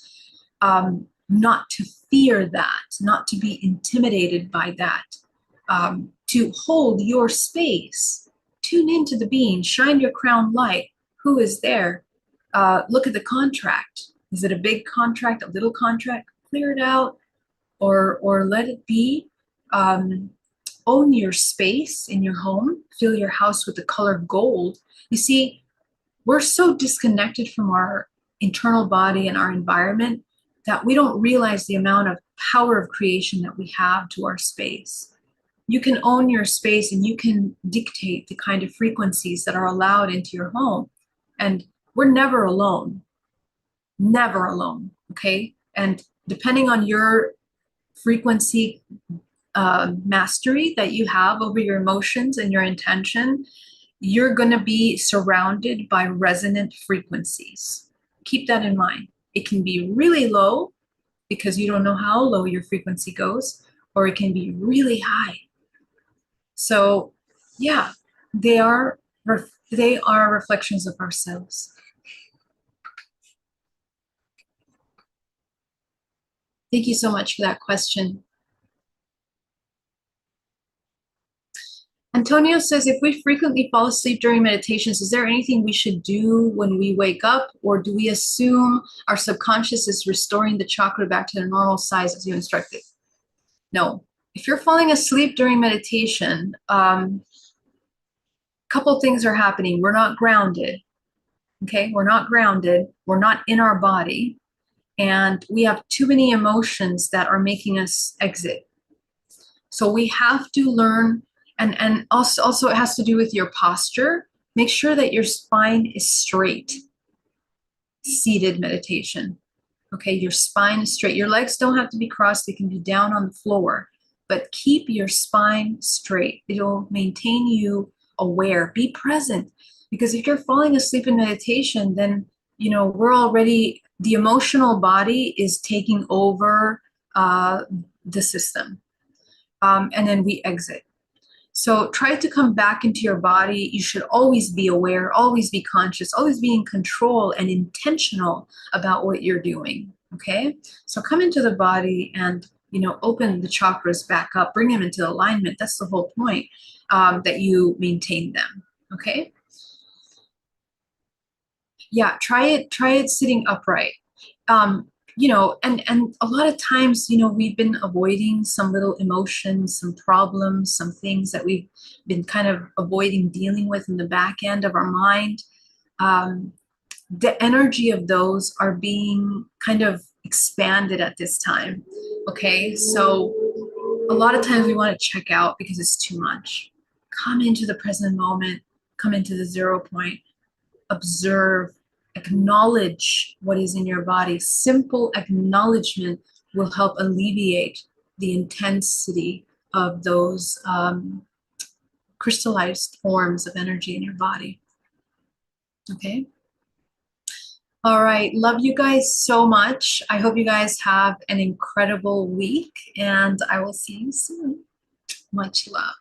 Not to fear that, not to be intimidated by that, to hold your space. Tune into the being, shine your crown light. Who is there? Look at the contract. Is it a big contract, a little contract? Clear it out, or let it be. Own your space in your home. Fill your house with the color gold. You see, we're so disconnected from our internal body and our environment that we don't realize the amount of power of creation that we have to our space. You can own your space and you can dictate the kind of frequencies that are allowed into your home. And we're never alone, okay? And depending on your frequency mastery that you have over your emotions and your intention, you're going to be surrounded by resonant frequencies. Keep that in mind. It can be really low because you don't know how low your frequency goes, or it can be really high. So, yeah, they are reflections of ourselves. Thank you so much for that question. Antonio says, if we frequently fall asleep during meditations, is there anything we should do when we wake up, or do we assume our subconscious is restoring the chakra back to the normal size as you instructed? No. If you're falling asleep during meditation, couple things are happening. We're not grounded. Okay, we're not grounded. We're not in our body, and we have too many emotions that are making us exit. So we have to learn, and also it has to do with your posture. Make sure that your spine is straight. Seated meditation. Okay, your spine is straight. Your legs don't have to be crossed, they can be down on the floor, but keep your spine straight. It'll maintain you aware, be present. Because if you're falling asleep in meditation, then, we're already, the emotional body is taking over the system. And then we exit. So try to come back into your body. You should always be aware, always be conscious, always be in control and intentional about what you're doing. Okay? So come into the body and, open the chakras back up, bring them into alignment. That's the whole point, that you maintain them. Okay? Yeah, try it sitting upright. And a lot of times, we've been avoiding some little emotions, some problems, some things that we've been kind of avoiding dealing with in the back end of our mind. um, the energy of those are being kind of expanded at this time. Okay, so a lot of times we want to check out because it's too much. Come into the present moment, come into the 0 point, observe, acknowledge what is in your body. Simple acknowledgement will help alleviate the intensity of those crystallized forms of energy in your body. Okay. All right. Love you guys so much. I hope you guys have an incredible week, and I will see you soon. Much love.